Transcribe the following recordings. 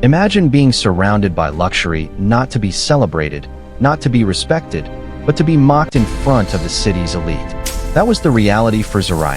Imagine being surrounded by luxury, not to be celebrated, not to be respected, but to be mocked in front of the city's elite. That was the reality for Zariah.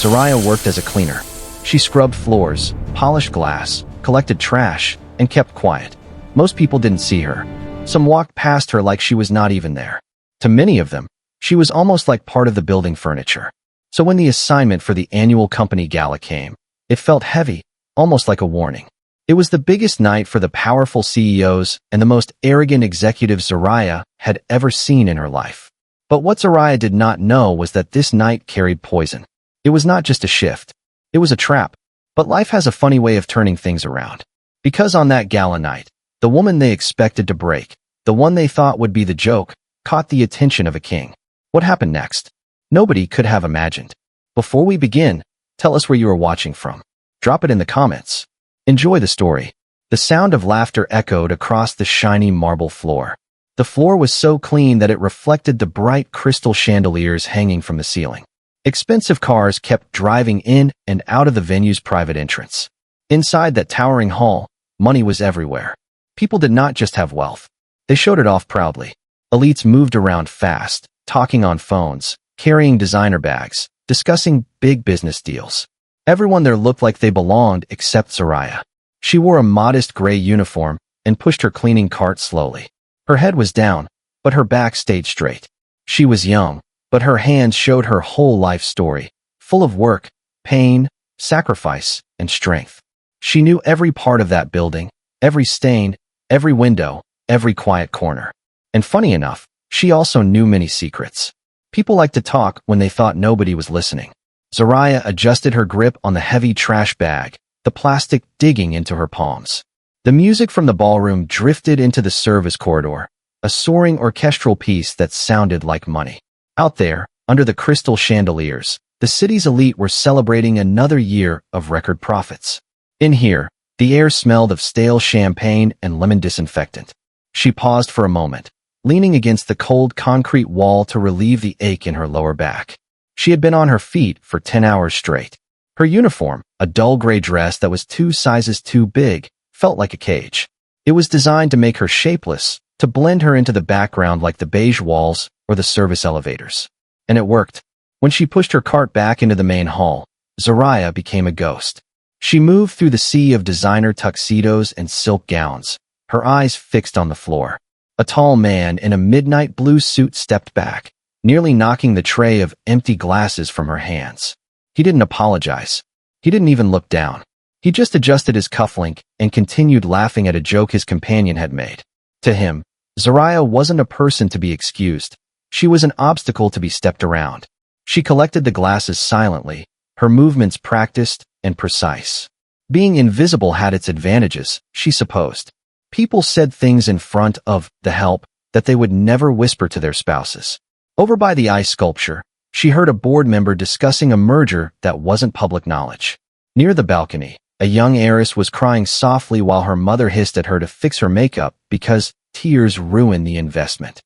Zariah worked as a cleaner. She scrubbed floors, polished glass, collected trash, and kept quiet. Most people didn't see her. Some walked past her like she was not even there. To many of them, she was almost like part of the building furniture. So when the assignment for the annual company gala came, it felt heavy, almost like a warning. It was the biggest night for the powerful CEOs and the most arrogant executives Zariah had ever seen in her life. But what Zariah did not know was that this night carried poison. It was not just a shift. It was a trap. But life has a funny way of turning things around. Because on that gala night, the woman they expected to break, the one they thought would be the joke, caught the attention of a king. What happened next? Nobody could have imagined. Before we begin, tell us where you are watching from. Drop it in the comments. Enjoy the story. The sound of laughter echoed across the shiny marble floor. The floor was so clean that it reflected the bright crystal chandeliers hanging from the ceiling. Expensive cars kept driving in and out of the venue's private entrance. Inside that towering hall, money was everywhere. People did not just have wealth. They showed it off proudly. Elites moved around fast, talking on phones, carrying designer bags, discussing big business deals. Everyone there looked like they belonged except Zariah. She wore a modest gray uniform and pushed her cleaning cart slowly. Her head was down, but her back stayed straight. She was young, but her hands showed her whole life story, full of work, pain, sacrifice, and strength. She knew every part of that building, every stain, every window, every quiet corner. And funny enough, she also knew many secrets. People liked to talk when they thought nobody was listening. Zariah adjusted her grip on the heavy trash bag, the plastic digging into her palms. The music from the ballroom drifted into the service corridor, a soaring orchestral piece that sounded like money. Out there, under the crystal chandeliers, the city's elite were celebrating another year of record profits. In here, the air smelled of stale champagne and lemon disinfectant. She paused for a moment, leaning against the cold concrete wall to relieve the ache in her lower back. She had been on her feet for 10 hours straight. Her uniform, a dull gray dress that was 2 sizes too big, felt like a cage. It was designed to make her shapeless, to blend her into the background like the beige walls or the service elevators. And it worked. When she pushed her cart back into the main hall, Zariah became a ghost. She moved through the sea of designer tuxedos and silk gowns, her eyes fixed on the floor. A tall man in a midnight blue suit stepped back, nearly knocking the tray of empty glasses from her hands. He didn't apologize. He didn't even look down. He just adjusted his cufflink and continued laughing at a joke his companion had made. To him, Zariah wasn't a person to be excused. She was an obstacle to be stepped around. She collected the glasses silently, her movements practiced and precise. Being invisible had its advantages, she supposed. People said things in front of the help that they would never whisper to their spouses. Over by the ice sculpture, she heard a board member discussing a merger that wasn't public knowledge. Near the balcony, a young heiress was crying softly while her mother hissed at her to fix her makeup because tears ruined the investment.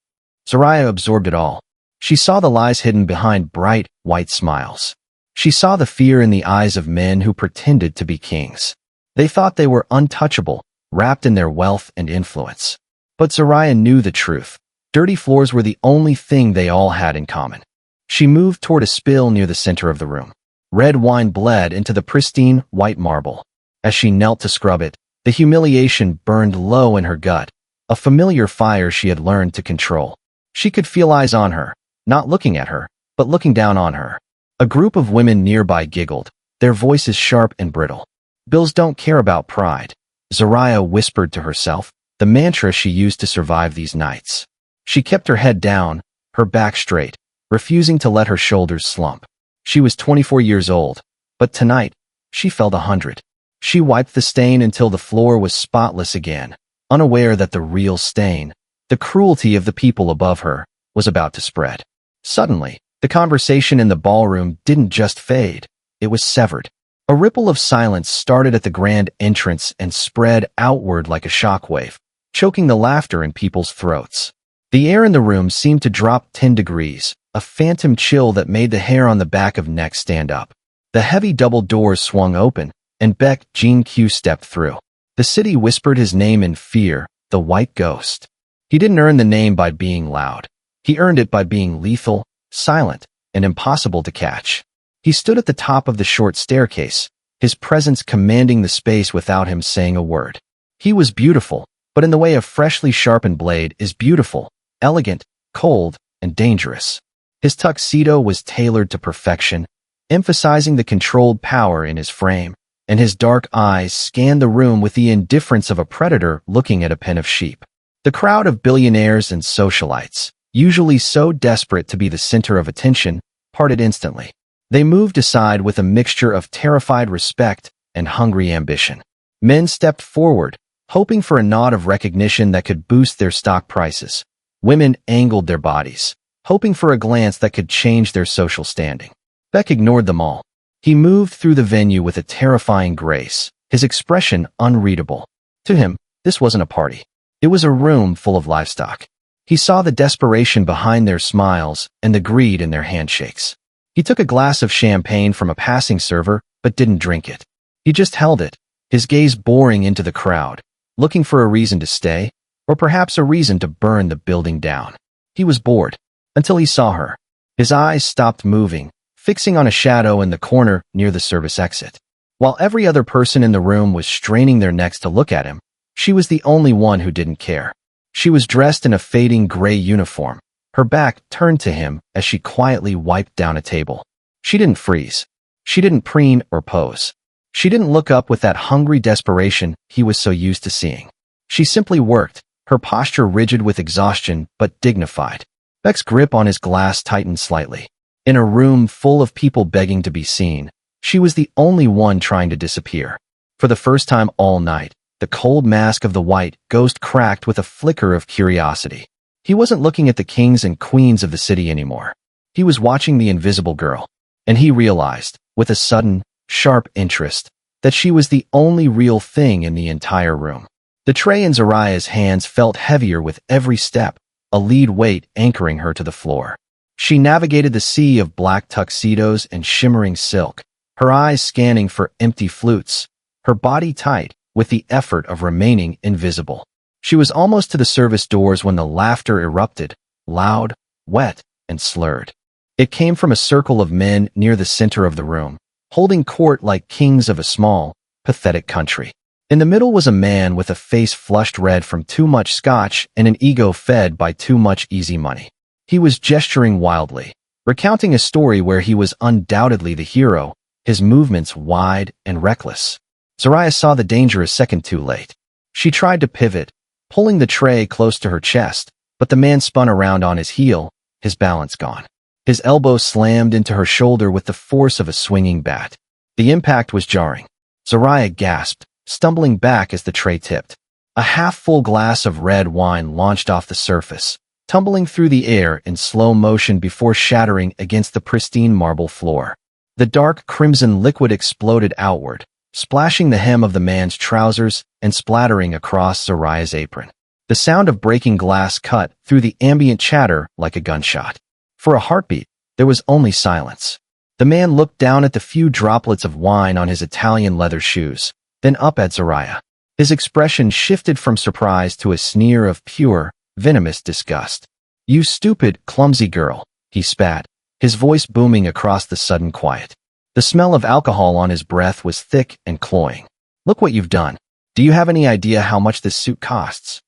Zariah absorbed it all. She saw the lies hidden behind bright, white smiles. She saw the fear in the eyes of men who pretended to be kings. They thought they were untouchable, wrapped in their wealth and influence. But Zariah knew the truth. Dirty floors were the only thing they all had in common. She moved toward a spill near the center of the room. Red wine bled into the pristine, white marble. As she knelt to scrub it, the humiliation burned low in her gut, a familiar fire she had learned to control. She could feel eyes on her, not looking at her, but looking down on her. A group of women nearby giggled, their voices sharp and brittle. Bills don't care about pride, Zariah whispered to herself, the mantra she used to survive these nights. She kept her head down, her back straight, refusing to let her shoulders slump. She was 24 years old, but tonight, she felt 100. She wiped the stain until the floor was spotless again, unaware that the real stain, the cruelty of the people above her, was about to spread. Suddenly, the conversation in the ballroom didn't just fade, it was severed. A ripple of silence started at the grand entrance and spread outward like a shockwave, choking the laughter in people's throats. The air in the room seemed to drop 10 degrees, a phantom chill that made the hair on the back of neck stand up. The heavy double doors swung open, and Baek Jin-Kyu stepped through. The city whispered his name in fear, the White Ghost. He didn't earn the name by being loud. He earned it by being lethal, silent, and impossible to catch. He stood at the top of the short staircase, his presence commanding the space without him saying a word. He was beautiful, but in the way a freshly sharpened blade is beautiful, elegant, cold, and dangerous. His tuxedo was tailored to perfection, emphasizing the controlled power in his frame, and his dark eyes scanned the room with the indifference of a predator looking at a pen of sheep. The crowd of billionaires and socialites, usually so desperate to be the center of attention, parted instantly. They moved aside with a mixture of terrified respect and hungry ambition. Men stepped forward, hoping for a nod of recognition that could boost their stock prices. Women angled their bodies, hoping for a glance that could change their social standing. Baek ignored them all. He moved through the venue with a terrifying grace, his expression unreadable. To him, this wasn't a party. It was a room full of livestock. He saw the desperation behind their smiles and the greed in their handshakes. He took a glass of champagne from a passing server, but didn't drink it. He just held it, his gaze boring into the crowd, looking for a reason to stay, or perhaps a reason to burn the building down. He was bored, until he saw her. His eyes stopped moving, fixing on a shadow in the corner near the service exit. While every other person in the room was straining their necks to look at him, she was the only one who didn't care. She was dressed in a fading gray uniform, her back turned to him as she quietly wiped down a table. She didn't freeze. She didn't preen or pose. She didn't look up with that hungry desperation he was so used to seeing. She simply worked, her posture rigid with exhaustion but dignified. Baek's grip on his glass tightened slightly. In a room full of people begging to be seen, she was the only one trying to disappear. For the first time all night, the cold mask of the White Ghost cracked with a flicker of curiosity. He wasn't looking at the kings and queens of the city anymore. He was watching the invisible girl, and he realized, with a sudden, sharp interest, that she was the only real thing in the entire room. The tray in Zariah's hands felt heavier with every step, a lead weight anchoring her to the floor. She navigated the sea of black tuxedos and shimmering silk, her eyes scanning for empty flutes, her body tight with the effort of remaining invisible. She was almost to the service doors when the laughter erupted, loud, wet, and slurred. It came from a circle of men near the center of the room, holding court like kings of a small, pathetic country. In the middle was a man with a face flushed red from too much scotch and an ego fed by too much easy money. He was gesturing wildly, recounting a story where he was undoubtedly the hero, his movements wide and reckless. Zariah saw the danger a second too late. She tried to pivot, pulling the tray close to her chest, but the man spun around on his heel, his balance gone. His elbow slammed into her shoulder with the force of a swinging bat. The impact was jarring. Zariah gasped, stumbling back as the tray tipped. A half-full glass of red wine launched off the surface, tumbling through the air in slow motion before shattering against the pristine marble floor. The dark crimson liquid exploded outward, splashing the hem of the man's trousers and splattering across Zariah's apron. The sound of breaking glass cut through the ambient chatter like a gunshot. For a heartbeat, there was only silence. The man looked down at the few droplets of wine on his Italian leather shoes, then up at Zariah. His expression shifted from surprise to a sneer of pure, venomous disgust. "You stupid, clumsy girl," he spat, his voice booming across the sudden quiet. The smell of alcohol on his breath was thick and cloying. "Look what you've done. Do you have any idea how much this suit costs?"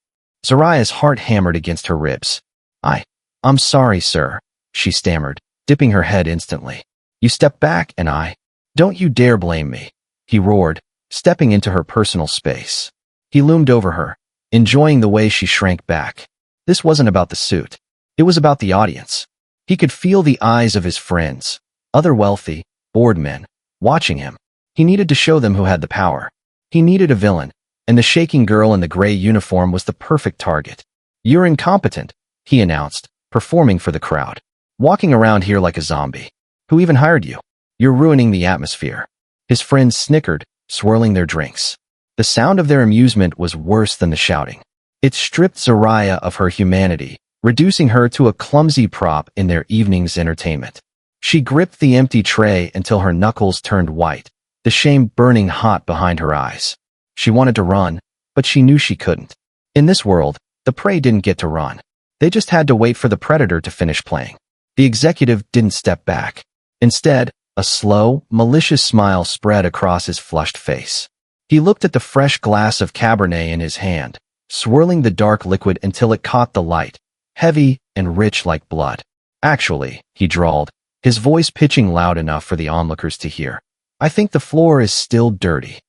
Zariah's heart hammered against her ribs. I'm sorry, sir," she stammered, dipping her head instantly. "You stepped back and Don't you dare blame me," he roared, stepping into her personal space. He loomed over her, enjoying the way she shrank back. This wasn't about the suit. It was about the audience. He could feel the eyes of his friends, other wealthy, bored men, watching him. He needed to show them who had the power. He needed a villain, and the shaking girl in the gray uniform was the perfect target. "You're incompetent," he announced, performing for the crowd. "Walking around here like a zombie. Who even hired you? You're ruining the atmosphere." His friends snickered, swirling their drinks. The sound of their amusement was worse than the shouting. It stripped Zariah of her humanity, reducing her to a clumsy prop in their evening's entertainment. She gripped the empty tray until her knuckles turned white, the shame burning hot behind her eyes. She wanted to run, but she knew she couldn't. In this world, the prey didn't get to run. They just had to wait for the predator to finish playing. The executive didn't step back. Instead, a slow, malicious smile spread across his flushed face. He looked at the fresh glass of Cabernet in his hand, swirling the dark liquid until it caught the light, heavy and rich like blood. Actually, he drawled, his voice pitching loud enough for the onlookers to hear, I think the floor is still dirty.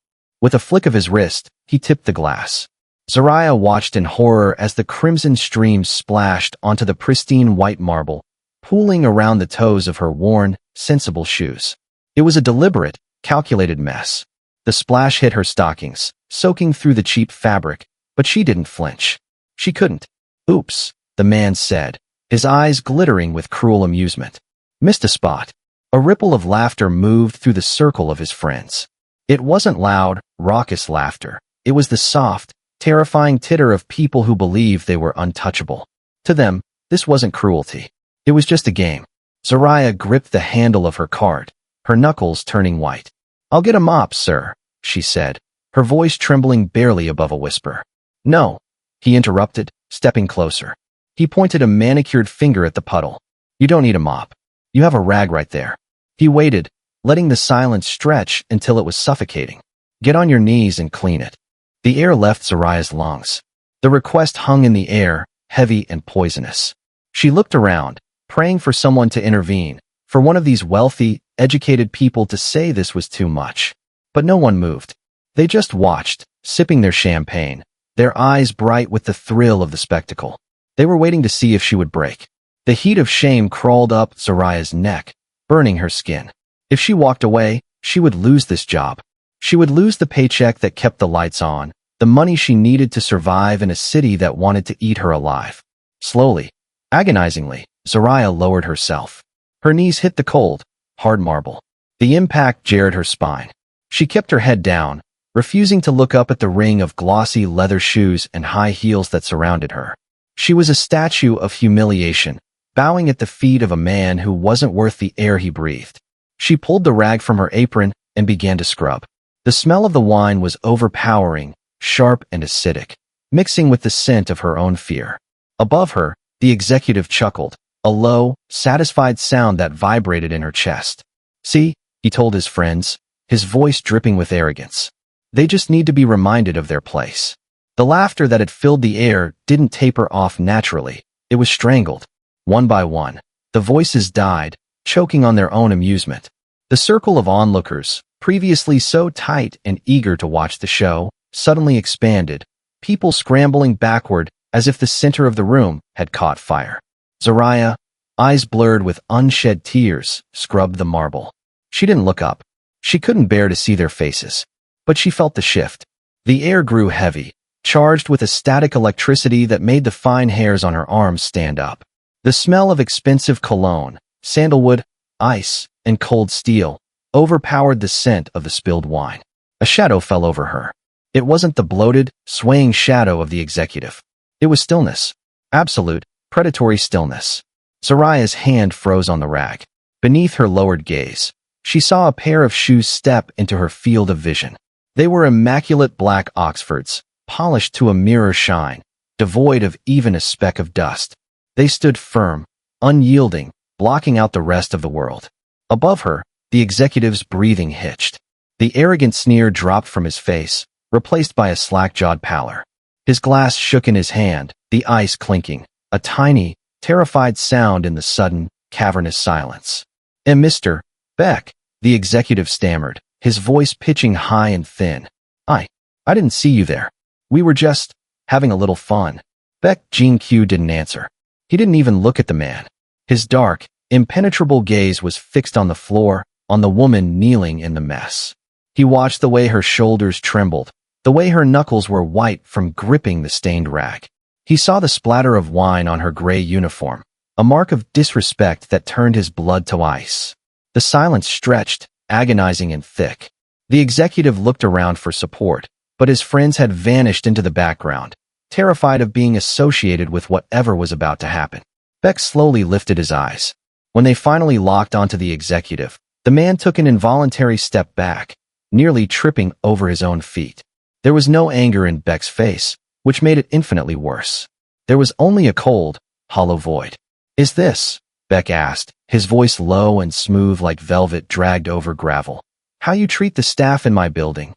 With a flick of his wrist, he tipped the glass. Zariah watched in horror as the crimson stream splashed onto the pristine white marble, pooling around the toes of her worn, sensible shoes. It was a deliberate, calculated mess. The splash hit her stockings, soaking through the cheap fabric, but she didn't flinch. She couldn't. Oops, the man said, his eyes glittering with cruel amusement. Missed a spot. A ripple of laughter moved through the circle of his friends. It wasn't loud, raucous laughter. It was the soft, terrifying titter of people who believed they were untouchable. To them, this wasn't cruelty. It was just a game. Zariah gripped the handle of her cart, her knuckles turning white. I'll get a mop, sir, she said, her voice trembling barely above a whisper. No, he interrupted, stepping closer. He pointed a manicured finger at the puddle. You don't need a mop. You have a rag right there. He waited, letting the silence stretch until it was suffocating. Get on your knees and clean it. The air left Zariah's lungs. The request hung in the air, heavy and poisonous. She looked around, praying for someone to intervene, for one of these wealthy, educated people to say this was too much. But no one moved. They just watched, sipping their champagne, their eyes bright with the thrill of the spectacle. They were waiting to see if she would break. The heat of shame crawled up Zariah's neck, burning her skin. If she walked away, she would lose this job. She would lose the paycheck that kept the lights on, the money she needed to survive in a city that wanted to eat her alive. Slowly, agonizingly, Zariah lowered herself. Her knees hit the cold, hard marble. The impact jarred her spine. She kept her head down, refusing to look up at the ring of glossy leather shoes and high heels that surrounded her. She was a statue of humiliation, bowing at the feet of a man who wasn't worth the air he breathed. She pulled the rag from her apron and began to scrub. The smell of the wine was overpowering, sharp and acidic, mixing with the scent of her own fear. Above her, the executive chuckled, a low, satisfied sound that vibrated in her chest. See, he told his friends, his voice dripping with arrogance. They just need to be reminded of their place. The laughter that had filled the air didn't taper off naturally. It was strangled. One by one, the voices died, choking on their own amusement. The circle of onlookers, previously so tight and eager to watch the show, suddenly expanded, people scrambling backward as if the center of the room had caught fire. Zariah, eyes blurred with unshed tears, scrubbed the marble. She didn't look up. She couldn't bear to see their faces. But she felt the shift. The air grew heavy, charged with a static electricity that made the fine hairs on her arms stand up. The smell of expensive cologne, sandalwood, ice, and cold steel overpowered the scent of the spilled wine. A shadow fell over her. It wasn't the bloated, swaying shadow of the executive. It was stillness. Absolute, predatory stillness. Zariah's hand froze on the rag. Beneath her lowered gaze, she saw a pair of shoes step into her field of vision. They were immaculate black Oxfords, polished to a mirror shine, devoid of even a speck of dust. They stood firm, unyielding, blocking out the rest of the world. Above her, the executive's breathing hitched. The arrogant sneer dropped from his face, replaced by a slack-jawed pallor. His glass shook in his hand, the ice clinking, a tiny, terrified sound in the sudden, cavernous silence. Mr. Baek, the executive stammered, his voice pitching high and thin. I didn't see you there. We were just having a little fun. Baek Jin-Kyu didn't answer. He didn't even look at the man. His dark, impenetrable gaze was fixed on the floor, on the woman kneeling in the mess. He watched the way her shoulders trembled, the way her knuckles were white from gripping the stained rag. He saw the splatter of wine on her gray uniform, a mark of disrespect that turned his blood to ice. The silence stretched, agonizing and thick. The executive looked around for support, but his friends had vanished into the background, terrified of being associated with whatever was about to happen. Baek slowly lifted his eyes. When they finally locked onto the executive, the man took an involuntary step back, nearly tripping over his own feet. There was no anger in Baek's face, which made it infinitely worse. There was only a cold, hollow void. "Is this," Baek asked, his voice low and smooth like velvet dragged over gravel, "how you treat the staff in my building?"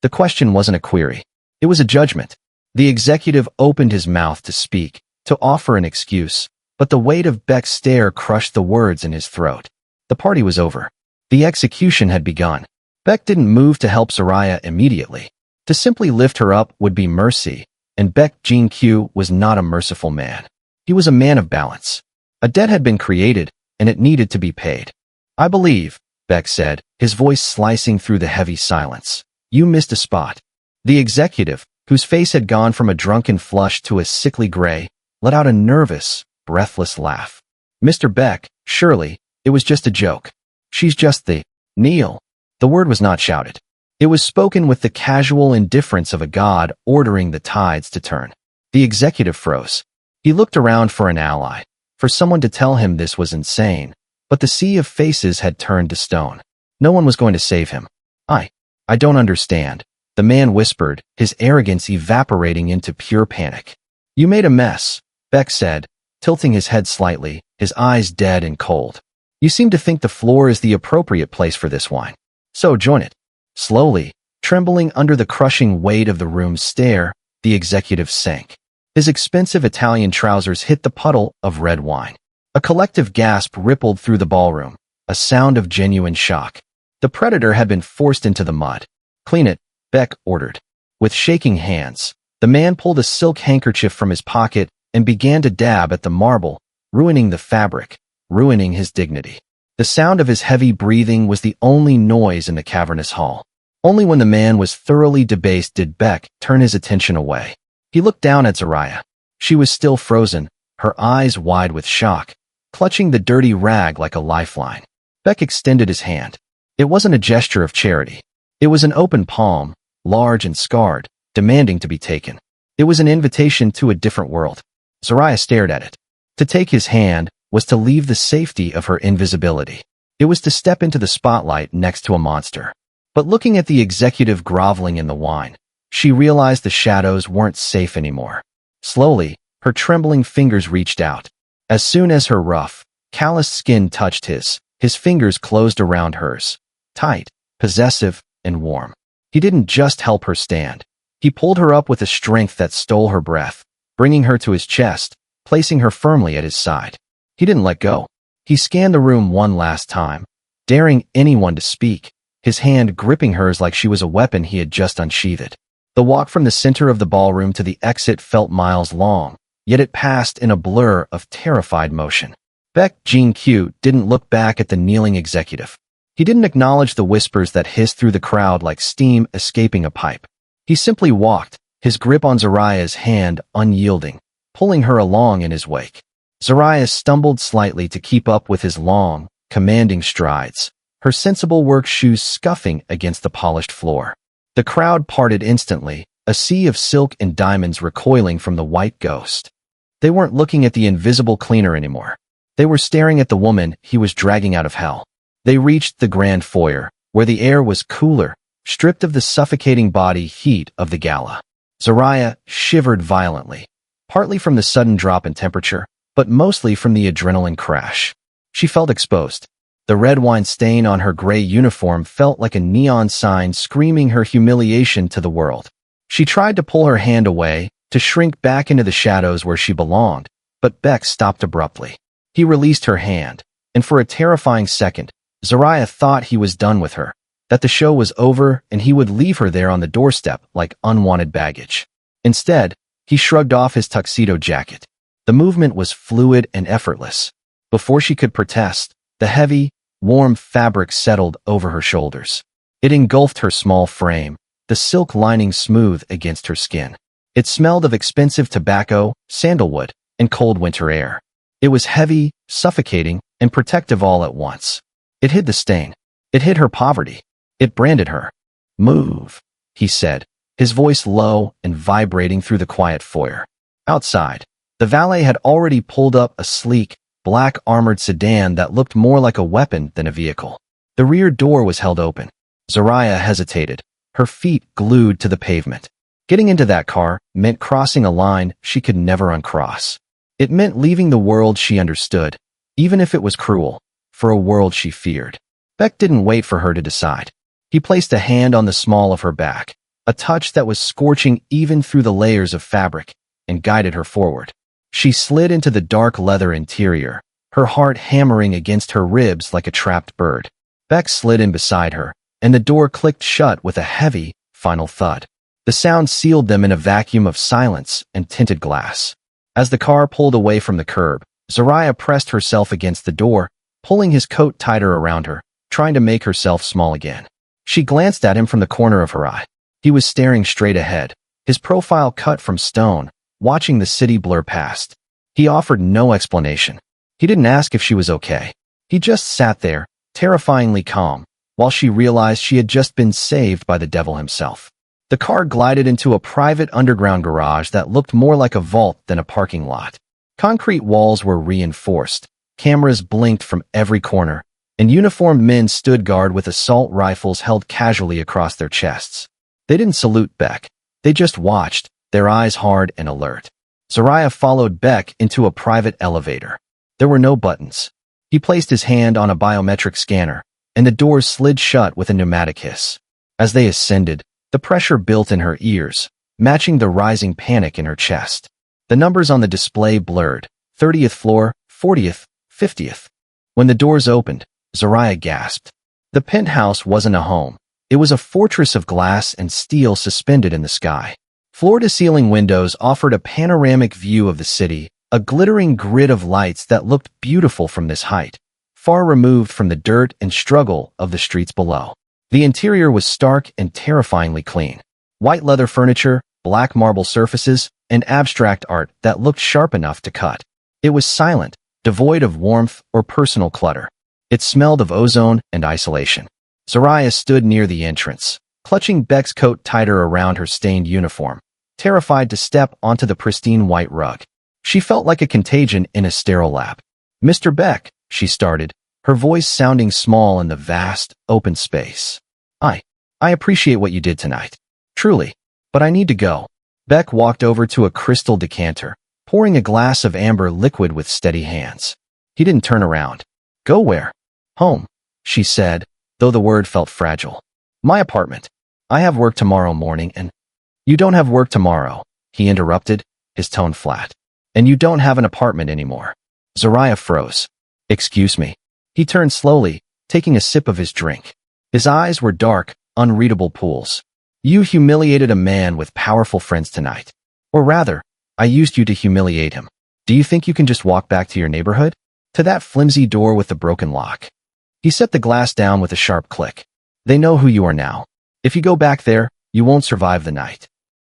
The question wasn't a query. It was a judgment. The executive opened his mouth to speak, to offer an excuse, but the weight of Baek's stare crushed the words in his throat. The party was over. The execution had begun. Baek didn't move to help Zariah immediately. To simply lift her up would be mercy, and Baek Jin-Kyu was not a merciful man. He was a man of balance. A debt had been created, and it needed to be paid. "I believe," Baek said, his voice slicing through the heavy silence, "you missed a spot." The executive, whose face had gone from a drunken flush to a sickly gray, let out a nervous, breathless laugh. "Mr. Baek, surely, it was just a joke. She's just the kneel." The word was not shouted. It was spoken with the casual indifference of a god ordering the tides to turn. The executive froze. He looked around for an ally, for someone to tell him this was insane, but the sea of faces had turned to stone. No one was going to save him. I don't understand," the man whispered, his arrogance evaporating into pure panic. "You made a mess," Baek said, tilting his head slightly, his eyes dead and cold. "You seem to think the floor is the appropriate place for this wine. So join it." Slowly, trembling under the crushing weight of the room's stare, the executive sank. His expensive Italian trousers hit the puddle of red wine. A collective gasp rippled through the ballroom, a sound of genuine shock. The predator had been forced into the mud. "Clean it," Baek ordered. With shaking hands, the man pulled a silk handkerchief from his pocket and began to dab at the marble, ruining the fabric, ruining his dignity. The sound of his heavy breathing was the only noise in the cavernous hall. Only when the man was thoroughly debased did Baek turn his attention away. He looked down at Zariah. She was still frozen, her eyes wide with shock, clutching the dirty rag like a lifeline. Baek extended his hand. It wasn't a gesture of charity. It was an open palm, large and scarred, demanding to be taken. It was an invitation to a different world. Zariah stared at it. To take his hand was to leave the safety of her invisibility. It was to step into the spotlight next to a monster. But looking at the executive groveling in the wine, she realized the shadows weren't safe anymore. Slowly, her trembling fingers reached out. As soon as her rough, calloused skin touched his fingers closed around hers, tight, possessive, and warm. He didn't just help her stand. He pulled her up with a strength that stole her breath, bringing her to his chest, placing her firmly at his side. He didn't let go. He scanned the room one last time, daring anyone to speak, his hand gripping hers like she was a weapon he had just unsheathed. The walk from the center of the ballroom to the exit felt miles long, yet it passed in a blur of terrified motion. Baek Jin-Kyu didn't look back at the kneeling executive. He didn't acknowledge the whispers that hissed through the crowd like steam escaping a pipe. He simply walked, his grip on Zariah's hand unyielding, pulling her along in his wake. Zariah stumbled slightly to keep up with his long, commanding strides, her sensible work shoes scuffing against the polished floor. The crowd parted instantly, a sea of silk and diamonds recoiling from the white ghost. They weren't looking at the invisible cleaner anymore. They were staring at the woman he was dragging out of hell. They reached the grand foyer, where the air was cooler, stripped of the suffocating body heat of the gala. Zariah shivered violently, partly from the sudden drop in temperature, but mostly from the adrenaline crash. She felt exposed. The red wine stain on her gray uniform felt like a neon sign screaming her humiliation to the world. She tried to pull her hand away, to shrink back into the shadows where she belonged, but Baek stopped abruptly. He released her hand, and for a terrifying second, Zariah thought he was done with her, that the show was over and he would leave her there on the doorstep like unwanted baggage. Instead, he shrugged off his tuxedo jacket. The movement was fluid and effortless. Before she could protest, the heavy, warm fabric settled over her shoulders. It engulfed her small frame, the silk lining smooth against her skin. It smelled of expensive tobacco, sandalwood, and cold winter air. It was heavy, suffocating, and protective all at once. It hid the stain. It hid her poverty. It branded her. "Move," he said, his voice low and vibrating through the quiet foyer. Outside, the valet had already pulled up a sleek, black armored sedan that looked more like a weapon than a vehicle. The rear door was held open. Zariah hesitated, her feet glued to the pavement. Getting into that car meant crossing a line she could never uncross. It meant leaving the world she understood, even if it was cruel, for a world she feared. Baek didn't wait for her to decide. He placed a hand on the small of her back, a touch that was scorching even through the layers of fabric, and guided her forward. She slid into the dark leather interior, her heart hammering against her ribs like a trapped bird. Baek slid in beside her, and the door clicked shut with a heavy, final thud. The sound sealed them in a vacuum of silence and tinted glass. As the car pulled away from the curb, Zariah pressed herself against the door, pulling his coat tighter around her, trying to make herself small again. She glanced at him from the corner of her eye. He was staring straight ahead, his profile cut from stone, watching the city blur past. He offered no explanation. He didn't ask if she was okay. He just sat there, terrifyingly calm, while she realized she had just been saved by the devil himself. The car glided into a private underground garage that looked more like a vault than a parking lot. Concrete walls were reinforced, cameras blinked from every corner, and uniformed men stood guard with assault rifles held casually across their chests. They didn't salute Baek. They just watched, their eyes hard and alert. Zariah followed Baek into a private elevator. There were no buttons. He placed his hand on a biometric scanner, and the doors slid shut with a pneumatic hiss. As they ascended, the pressure built in her ears, matching the rising panic in her chest. The numbers on the display blurred, 30th floor, 40th, 50th. When the doors opened, Zariah gasped. The penthouse wasn't a home. It was a fortress of glass and steel suspended in the sky. Floor-to-ceiling windows offered a panoramic view of the city, a glittering grid of lights that looked beautiful from this height, far removed from the dirt and struggle of the streets below. The interior was stark and terrifyingly clean. White leather furniture, black marble surfaces, and abstract art that looked sharp enough to cut. It was silent, devoid of warmth or personal clutter. It smelled of ozone and isolation. Zariah stood near the entrance, clutching Baek's coat tighter around her stained uniform, terrified to step onto the pristine white rug. She felt like a contagion in a sterile lab. "Mr. Baek," she started, her voice sounding small in the vast, open space. I appreciate what you did tonight. Truly. But I need to go." Baek walked over to a crystal decanter, pouring a glass of amber liquid with steady hands. He didn't turn around. "Go where?" "Home," she said, though the word felt fragile. "My apartment. I have work tomorrow morning and—" "You don't have work tomorrow," he interrupted, his tone flat. "And you don't have an apartment anymore." Zariah froze. "Excuse me." He turned slowly, taking a sip of his drink. His eyes were dark, unreadable pools. "You humiliated a man with powerful friends tonight. Or rather, I used you to humiliate him. Do you think you can just walk back to your neighborhood? To that flimsy door with the broken lock?" He set the glass down with a sharp click. "They know who you are now. If you go back there, you won't survive the night."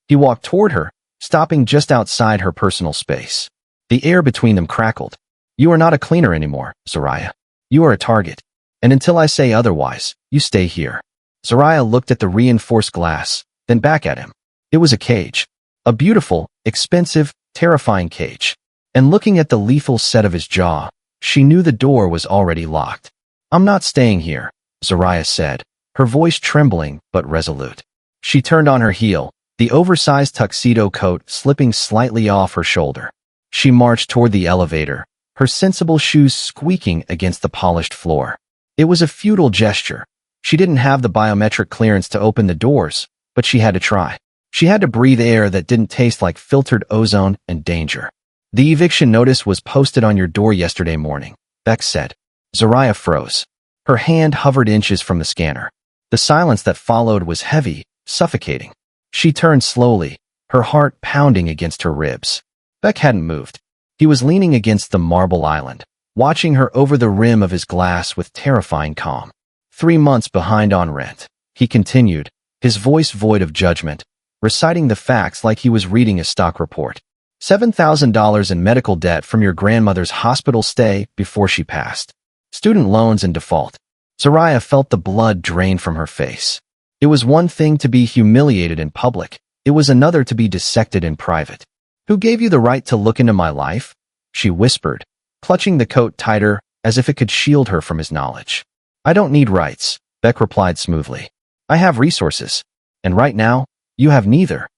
He walked toward her, stopping just outside her personal space. The air between them crackled. "You are not a cleaner anymore, Zariah. You are a target. And until I say otherwise, you stay here." Zariah looked at the reinforced glass, then back at him. It was a cage. A beautiful, expensive, terrifying cage. And looking at the lethal set of his jaw, she knew the door was already locked. "I'm not staying here," Zariah said, her voice trembling but resolute. She turned on her heel, the oversized tuxedo coat slipping slightly off her shoulder. She marched toward the elevator, her sensible shoes squeaking against the polished floor. It was a futile gesture. She didn't have the biometric clearance to open the doors, but she had to try. She had to breathe air that didn't taste like filtered ozone and danger. "The eviction notice was posted on your door yesterday morning," Baek said. Zariah froze. Her hand hovered inches from the scanner. The silence that followed was heavy, suffocating. She turned slowly, her heart pounding against her ribs. Baek hadn't moved. He was leaning against the marble island, watching her over the rim of his glass with terrifying calm. 3 months behind on rent, he continued, his voice void of judgment, reciting the facts like he was reading a stock report. $7,000 in medical debt from your grandmother's hospital stay before she passed. Student loans in default. Zariah felt the blood drain from her face. It was one thing to be humiliated in public. It was another to be dissected in private. "Who gave you the right to look into my life?" she whispered, clutching the coat tighter as if it could shield her from his knowledge. "I don't need rights," Baek replied smoothly. "I have resources. And right now, you have neither."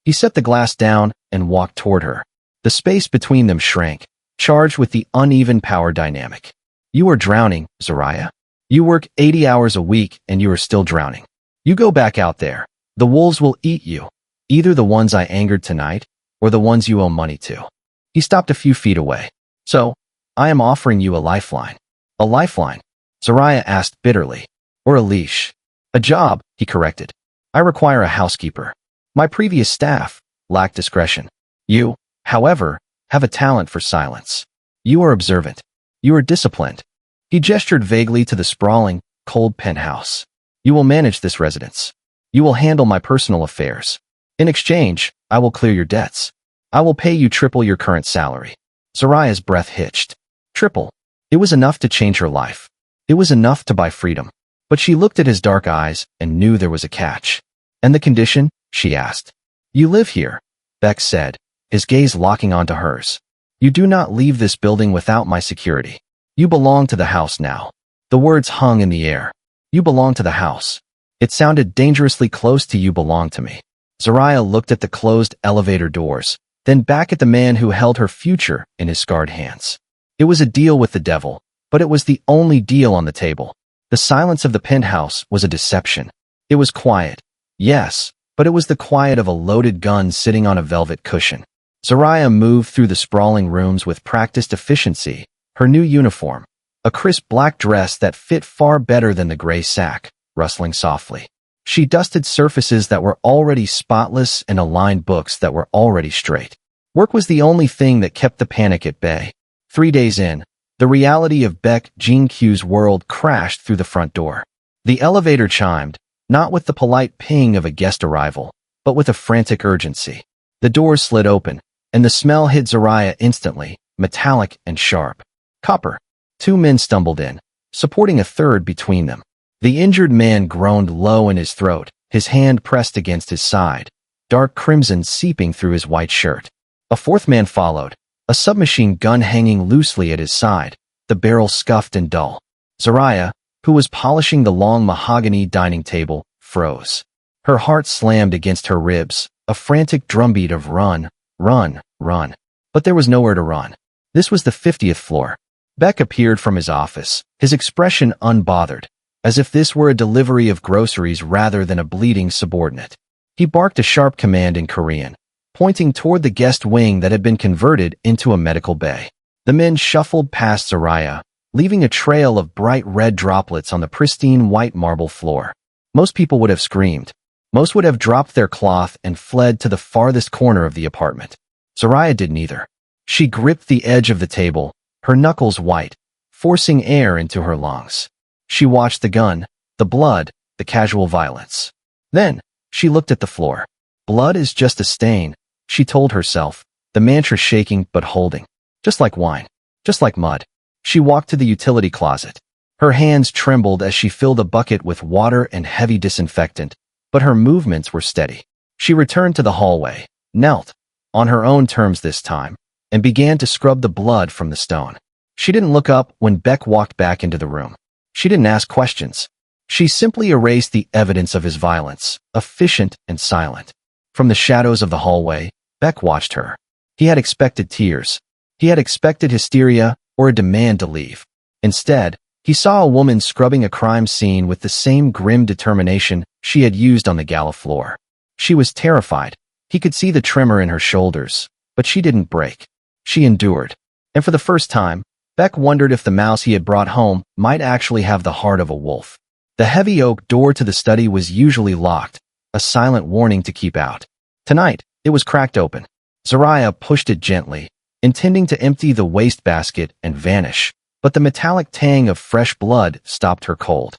He set the glass down and walked toward her. The space between them shrank, charged with the uneven power dynamic. You are drowning, Zariah. You work 80 hours a week and you are still drowning. You go back out there. The wolves will eat you. Either the ones I angered tonight, or the ones you owe money to. He stopped a few feet away. So, I am offering you a lifeline. A lifeline? Zariah asked bitterly. Or a leash. A job, he corrected. I require a housekeeper. My previous staff lacked discretion. You, however, have a talent for silence. You are observant. You are disciplined. He gestured vaguely to the sprawling, cold penthouse. You will manage this residence. You will handle my personal affairs. In exchange, I will clear your debts. I will pay you triple your current salary. Zariah's breath hitched. Triple. It was enough to change her life. It was enough to buy freedom. But she looked at his dark eyes and knew there was a catch. And the condition? She asked. You live here, Baek said, his gaze locking onto hers. You do not leave this building without my security. You belong to the house now. The words hung in the air. You belong to the house. It sounded dangerously close to you belong to me. Zariah looked at the closed elevator doors, then back at the man who held her future in his scarred hands. It was a deal with the devil, but it was the only deal on the table. The silence of the penthouse was a deception. It was quiet, yes, but it was the quiet of a loaded gun sitting on a velvet cushion. Zariah moved through the sprawling rooms with practiced efficiency, her new uniform, a crisp black dress that fit far better than the gray sack, rustling softly. She dusted surfaces that were already spotless and aligned books that were already straight. Work was the only thing that kept the panic at bay. 3 days in, the reality of Baek Jin-Kyu's world crashed through the front door. The elevator chimed, not with the polite ping of a guest arrival, but with a frantic urgency. The doors slid open, and the smell hit Zariah instantly, metallic and sharp. Copper. 2 men stumbled in, supporting a third between them. The injured man groaned low in his throat, his hand pressed against his side, dark crimson seeping through his white shirt. A 4th man followed, a submachine gun hanging loosely at his side, the barrel scuffed and dull. Zariah, who was polishing the long mahogany dining table, froze. Her heart slammed against her ribs, a frantic drumbeat of run, run, run. But there was nowhere to run. This was the 50th floor. Baek appeared from his office, his expression unbothered, as if this were a delivery of groceries rather than a bleeding subordinate. He barked a sharp command in Korean, pointing toward the guest wing that had been converted into a medical bay. The men shuffled past Zariah, leaving a trail of bright red droplets on the pristine white marble floor. Most people would have screamed. Most would have dropped their cloth and fled to the farthest corner of the apartment. Zariah did neither. She gripped the edge of the table, her knuckles white, forcing air into her lungs. She watched the gun, the blood, the casual violence. Then, she looked at the floor. Blood is just a stain, she told herself, the mantra shaking but holding. Just like wine. Just like mud. She walked to the utility closet. Her hands trembled as she filled a bucket with water and heavy disinfectant, but her movements were steady. She returned to the hallway, knelt, on her own terms this time, and began to scrub the blood from the stone. She didn't look up when Baek walked back into the room. She didn't ask questions. She simply erased the evidence of his violence, efficient and silent. From the shadows of the hallway, Baek watched her. He had expected tears. He had expected hysteria or a demand to leave. Instead, he saw a woman scrubbing a crime scene with the same grim determination she had used on the gala floor. She was terrified. He could see the tremor in her shoulders, but she didn't break. She endured. And for the first time, Baek wondered if the mouse he had brought home might actually have the heart of a wolf. The heavy oak door to the study was usually locked, a silent warning to keep out. Tonight, it was cracked open. Zariah pushed it gently, intending to empty the wastebasket and vanish, but the metallic tang of fresh blood stopped her cold.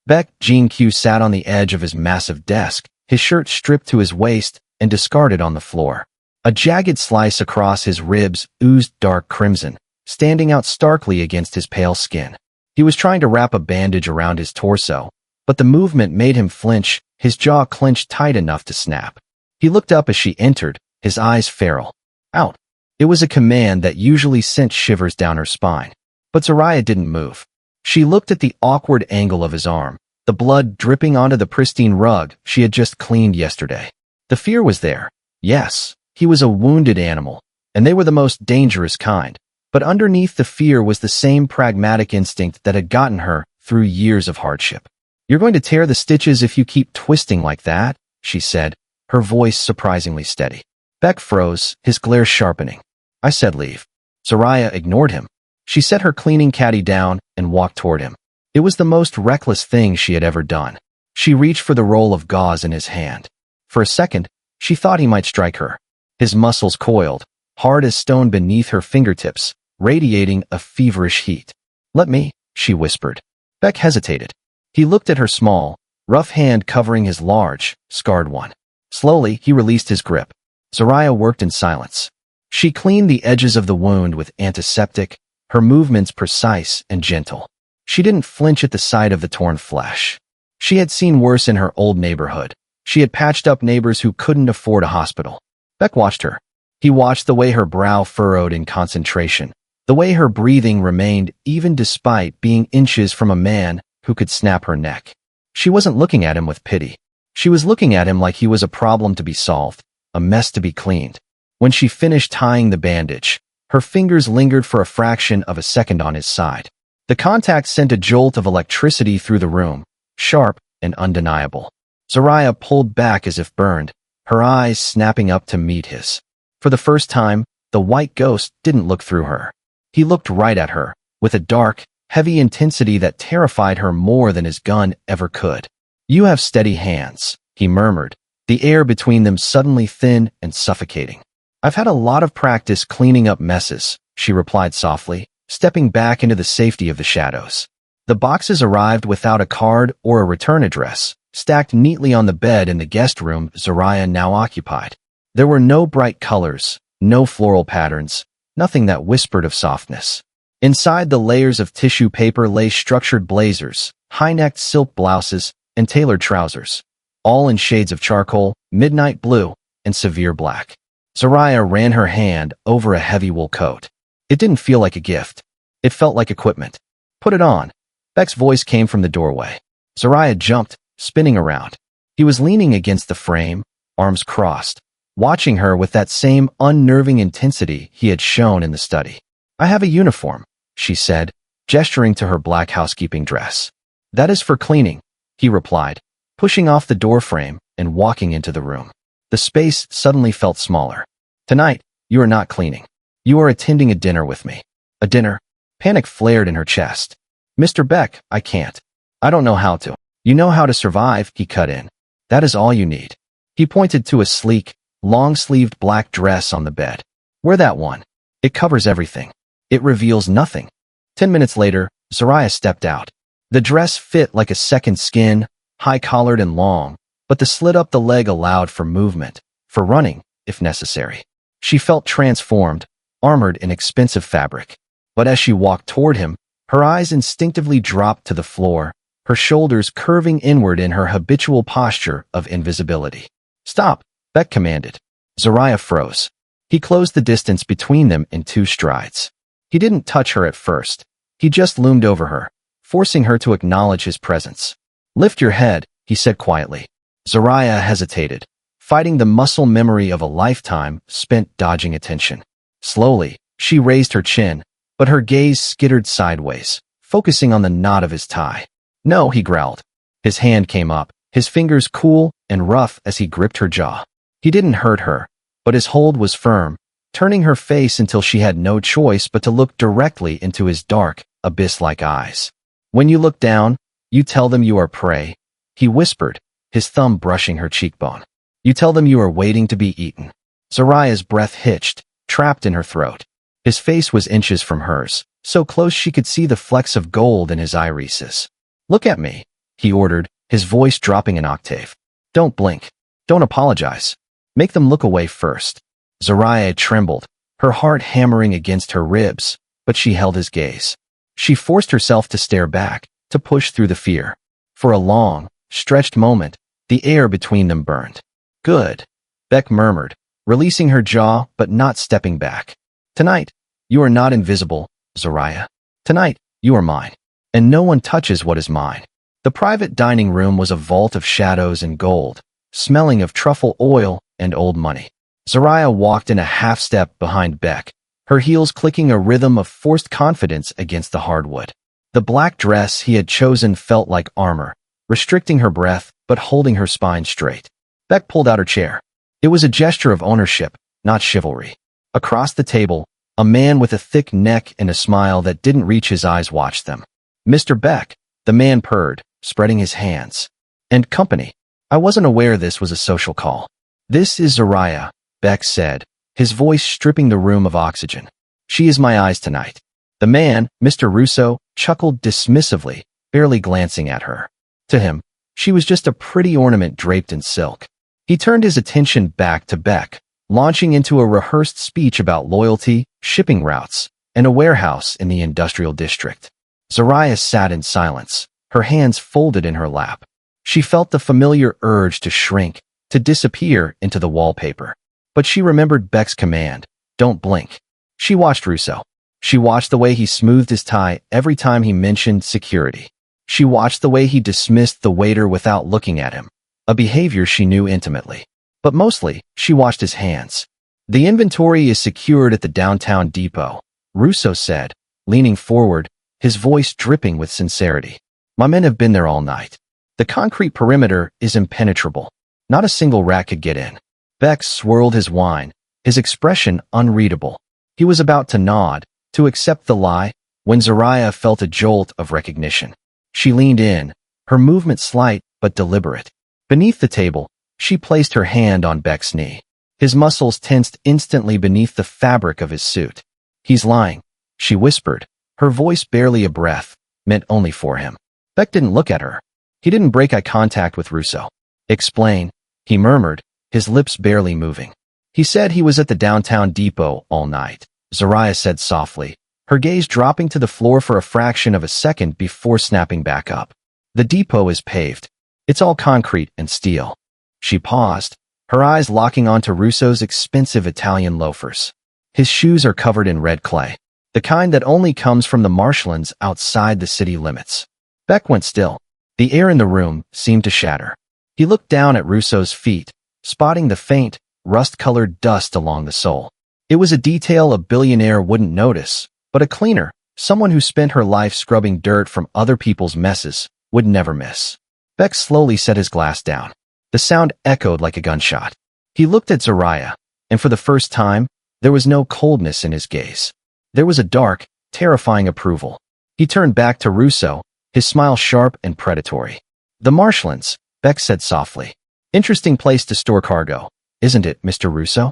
Baek Jin-Kyu sat on the edge of his massive desk, his shirt stripped to his waist and discarded on the floor. A jagged slice across his ribs oozed dark crimson, standing out starkly against his pale skin. He was trying to wrap a bandage around his torso, but the movement made him flinch, his jaw clenched tight enough to snap. He looked up as she entered, his eyes feral. Out. It was a command that usually sent shivers down her spine. But Zariah didn't move. She looked at the awkward angle of his arm, the blood dripping onto the pristine rug she had just cleaned yesterday. The fear was there, Yes, he was a wounded animal, and they were the most dangerous kind. But underneath the fear was the same pragmatic instinct that had gotten her through years of hardship. "You're going to tear the stitches if you keep twisting like that," she said, her voice surprisingly steady. Baek froze, his glare sharpening. "I said leave." Zariah ignored him. She set her cleaning caddy down and walked toward him. It was the most reckless thing she had ever done. She reached for the roll of gauze in his hand. For a second, she thought he might strike her. His muscles coiled, hard as stone beneath her fingertips, radiating a feverish heat. "Let me," she whispered. Baek hesitated. He looked at her small, rough hand covering his large, scarred one. Slowly, he released his grip. Zariah worked in silence. She cleaned the edges of the wound with antiseptic, her movements precise and gentle. She didn't flinch at the sight of the torn flesh. She had seen worse in her old neighborhood. She had patched up neighbors who couldn't afford a hospital. Baek watched her. He watched the way her brow furrowed in concentration, the way her breathing remained even despite being inches from a man who could snap her neck. She wasn't looking at him with pity. She was looking at him like he was a problem to be solved, a mess to be cleaned. When she finished tying the bandage, her fingers lingered for a fraction of a second on his side. The contact sent a jolt of electricity through the room, sharp and undeniable. Zariah pulled back as if burned, her eyes snapping up to meet his. For the first time, the white ghost didn't look through her. He looked right at her, with a dark, heavy intensity that terrified her more than his gun ever could. "You have steady hands," he murmured, the air between them suddenly thin and suffocating. "I've had a lot of practice cleaning up messes," she replied softly, stepping back into the safety of the shadows. The boxes arrived without a card or a return address, stacked neatly on the bed in the guest room Zariah now occupied. There were no bright colors, no floral patterns, nothing that whispered of softness. Inside the layers of tissue paper lay structured blazers, high-necked silk blouses, and tailored trousers, all in shades of charcoal, midnight blue, and severe black. Zariah ran her hand over a heavy wool coat. It didn't feel like a gift. It felt like equipment. "Put it on." Baek's voice came from the doorway. Zariah jumped, spinning around. He was leaning against the frame, arms crossed, watching her with that same unnerving intensity he had shown in the study. "I have a uniform," she said, gesturing to her black housekeeping dress. "That is for cleaning," he replied, pushing off the doorframe and walking into the room. The space suddenly felt smaller. "Tonight, you are not cleaning. You are attending a dinner with me." "A dinner?" Panic flared in her chest. "Mr. Baek, I can't. I don't know how to." "You know how to survive," he cut in. "That is all you need." He pointed to a sleek, long-sleeved black dress on the bed. "Wear that one. It covers everything. It reveals nothing." 10 minutes later, Zariah stepped out. The dress fit like a second skin, high-collared and long, but the slit up the leg allowed for movement, for running, if necessary. She felt transformed, armored in expensive fabric. But as she walked toward him, her eyes instinctively dropped to the floor, her shoulders curving inward in her habitual posture of invisibility. "Stop," Baek commanded. Zariah froze. He closed the distance between them in 2 strides. He didn't touch her at first. He just loomed over her, forcing her to acknowledge his presence. "Lift your head," he said quietly. Zariah hesitated, fighting the muscle memory of a lifetime spent dodging attention. Slowly, she raised her chin, but her gaze skittered sideways, focusing on the knot of his tie. "No," he growled. His hand came up, his fingers cool and rough as he gripped her jaw. He didn't hurt her, but his hold was firm, turning her face until she had no choice but to look directly into his dark, abyss-like eyes. "When you look down, you tell them you are prey," he whispered, his thumb brushing her cheekbone. "You tell them you are waiting to be eaten." Zariah's breath hitched, trapped in her throat. His face was inches from hers, so close she could see the flecks of gold in his irises. "Look at me," he ordered, his voice dropping an octave. "Don't blink. Don't apologize. Make them look away first." Zariah trembled, her heart hammering against her ribs, but she held his gaze. She forced herself to stare back, to push through the fear. For a long, stretched moment, the air between them burned. "Good," Baek murmured, releasing her jaw but not stepping back. "Tonight, you are not invisible, Zariah. Tonight, you are mine, and no one touches what is mine." The private dining room was a vault of shadows and gold, smelling of truffle oil and old money. Zariah walked in a half-step behind Baek, her heels clicking a rhythm of forced confidence against the hardwood. The black dress he had chosen felt like armor, restricting her breath but holding her spine straight. Baek pulled out her chair. It was a gesture of ownership, not chivalry. Across the table, a man with a thick neck and a smile that didn't reach his eyes watched them. "Mr. Baek," the man purred, spreading his hands. "And company. I wasn't aware this was a social call." "This is Zariah," Baek said, his voice stripping the room of oxygen. "She is my eyes tonight." The man, Mr. Russo, chuckled dismissively, barely glancing at her. To him, she was just a pretty ornament draped in silk. He turned his attention back to Baek, launching into a rehearsed speech about loyalty, shipping routes, and a warehouse in the industrial district. Zariah sat in silence, her hands folded in her lap. She felt the familiar urge to shrink, to disappear into the wallpaper. But she remembered Baek's command, "Don't blink." She watched Russo. She watched the way he smoothed his tie every time he mentioned security. She watched the way he dismissed the waiter without looking at him, a behavior she knew intimately. But mostly, she watched his hands. "The inventory is secured at the downtown depot," Russo said, leaning forward, his voice dripping with sincerity. "My men have been there all night. The concrete perimeter is impenetrable. Not a single rat could get in." Baek swirled his wine, his expression unreadable. He was about to nod, to accept the lie, when Zariah felt a jolt of recognition. She leaned in, her movement slight but deliberate. Beneath the table, she placed her hand on Baek's knee. His muscles tensed instantly beneath the fabric of his suit. "He's lying," she whispered, her voice barely a breath, meant only for him. Baek didn't look at her. He didn't break eye contact with Russo. "Explain," he murmured, his lips barely moving. "He said he was at the downtown depot all night," Zariah said softly, her gaze dropping to the floor for a fraction of a second before snapping back up. "The depot is paved. It's all concrete and steel." She paused, her eyes locking onto Russo's expensive Italian loafers. His shoes are covered in red clay, the kind that only comes from the marshlands outside the city limits. Baek went still. The air in the room seemed to shatter. He looked down at Russo's feet, spotting the faint, rust-colored dust along the sole. It was a detail a billionaire wouldn't notice, but a cleaner, someone who spent her life scrubbing dirt from other people's messes, would never miss. Baek slowly set his glass down. The sound echoed like a gunshot. He looked at Zariah, and for the first time, there was no coldness in his gaze. There was a dark, terrifying approval. He turned back to Russo, his smile sharp and predatory. "The marshlands," Baek said softly. "Interesting place to store cargo, isn't it, Mr. Russo?"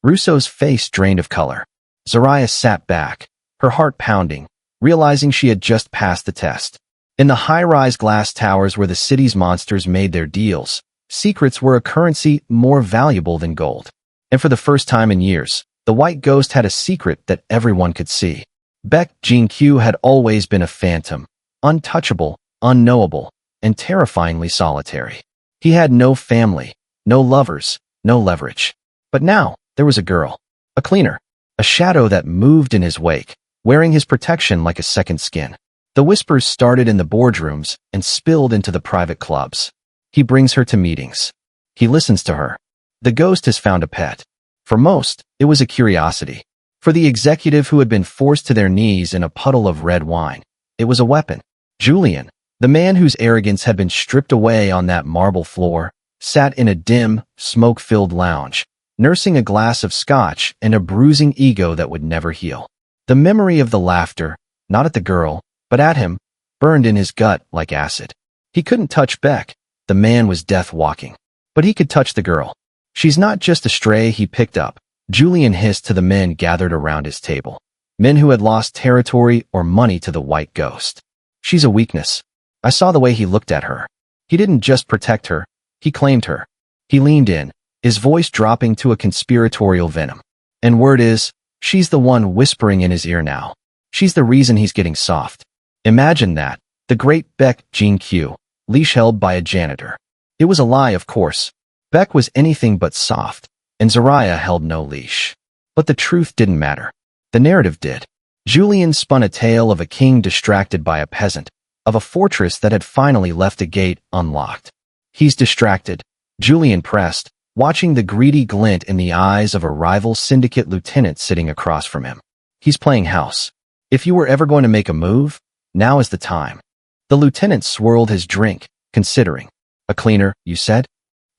Russo's face drained of color. Zariah sat back, her heart pounding, realizing she had just passed the test. In the high-rise glass towers where the city's monsters made their deals, secrets were a currency more valuable than gold. And for the first time in years, the white ghost had a secret that everyone could see. Baek Jin-Kyu had always been a phantom, untouchable, unknowable, and terrifyingly solitary. He had no family, no lovers, no leverage. But now, there was a girl, a cleaner, a shadow that moved in his wake, wearing his protection like a second skin. The whispers started in the boardrooms and spilled into the private clubs. He brings her to meetings. He listens to her. The ghost has found a pet. For most, it was a curiosity. For the executive who had been forced to their knees in a puddle of red wine, it was a weapon. Julian, the man whose arrogance had been stripped away on that marble floor, sat in a dim, smoke-filled lounge, nursing a glass of scotch and a bruising ego that would never heal. The memory of the laughter, not at the girl, but at him, burned in his gut like acid. He couldn't touch Baek. The man was death walking. But he could touch the girl. "She's not just a stray he picked up," Julian hissed to the men gathered around his table. Men who had lost territory or money to the white ghost. "She's a weakness." I saw the way he looked at her. He didn't just protect her, he claimed her. He leaned in, his voice dropping to a conspiratorial venom. "And word is, she's the one whispering in his ear now. She's the reason he's getting soft." Imagine that, the great Baek Jin-Kyu, leash held by a janitor. It was a lie, of course. Baek was anything but soft, and Zariah held no leash. But the truth didn't matter. The narrative did. Julian spun a tale of a king distracted by a peasant, of a fortress that had finally left a gate unlocked. "He's distracted," Julian pressed, watching the greedy glint in the eyes of a rival syndicate lieutenant sitting across from him. He's playing house. If you were ever going to make a move, now is the time. The lieutenant swirled his drink, considering. A cleaner, you said?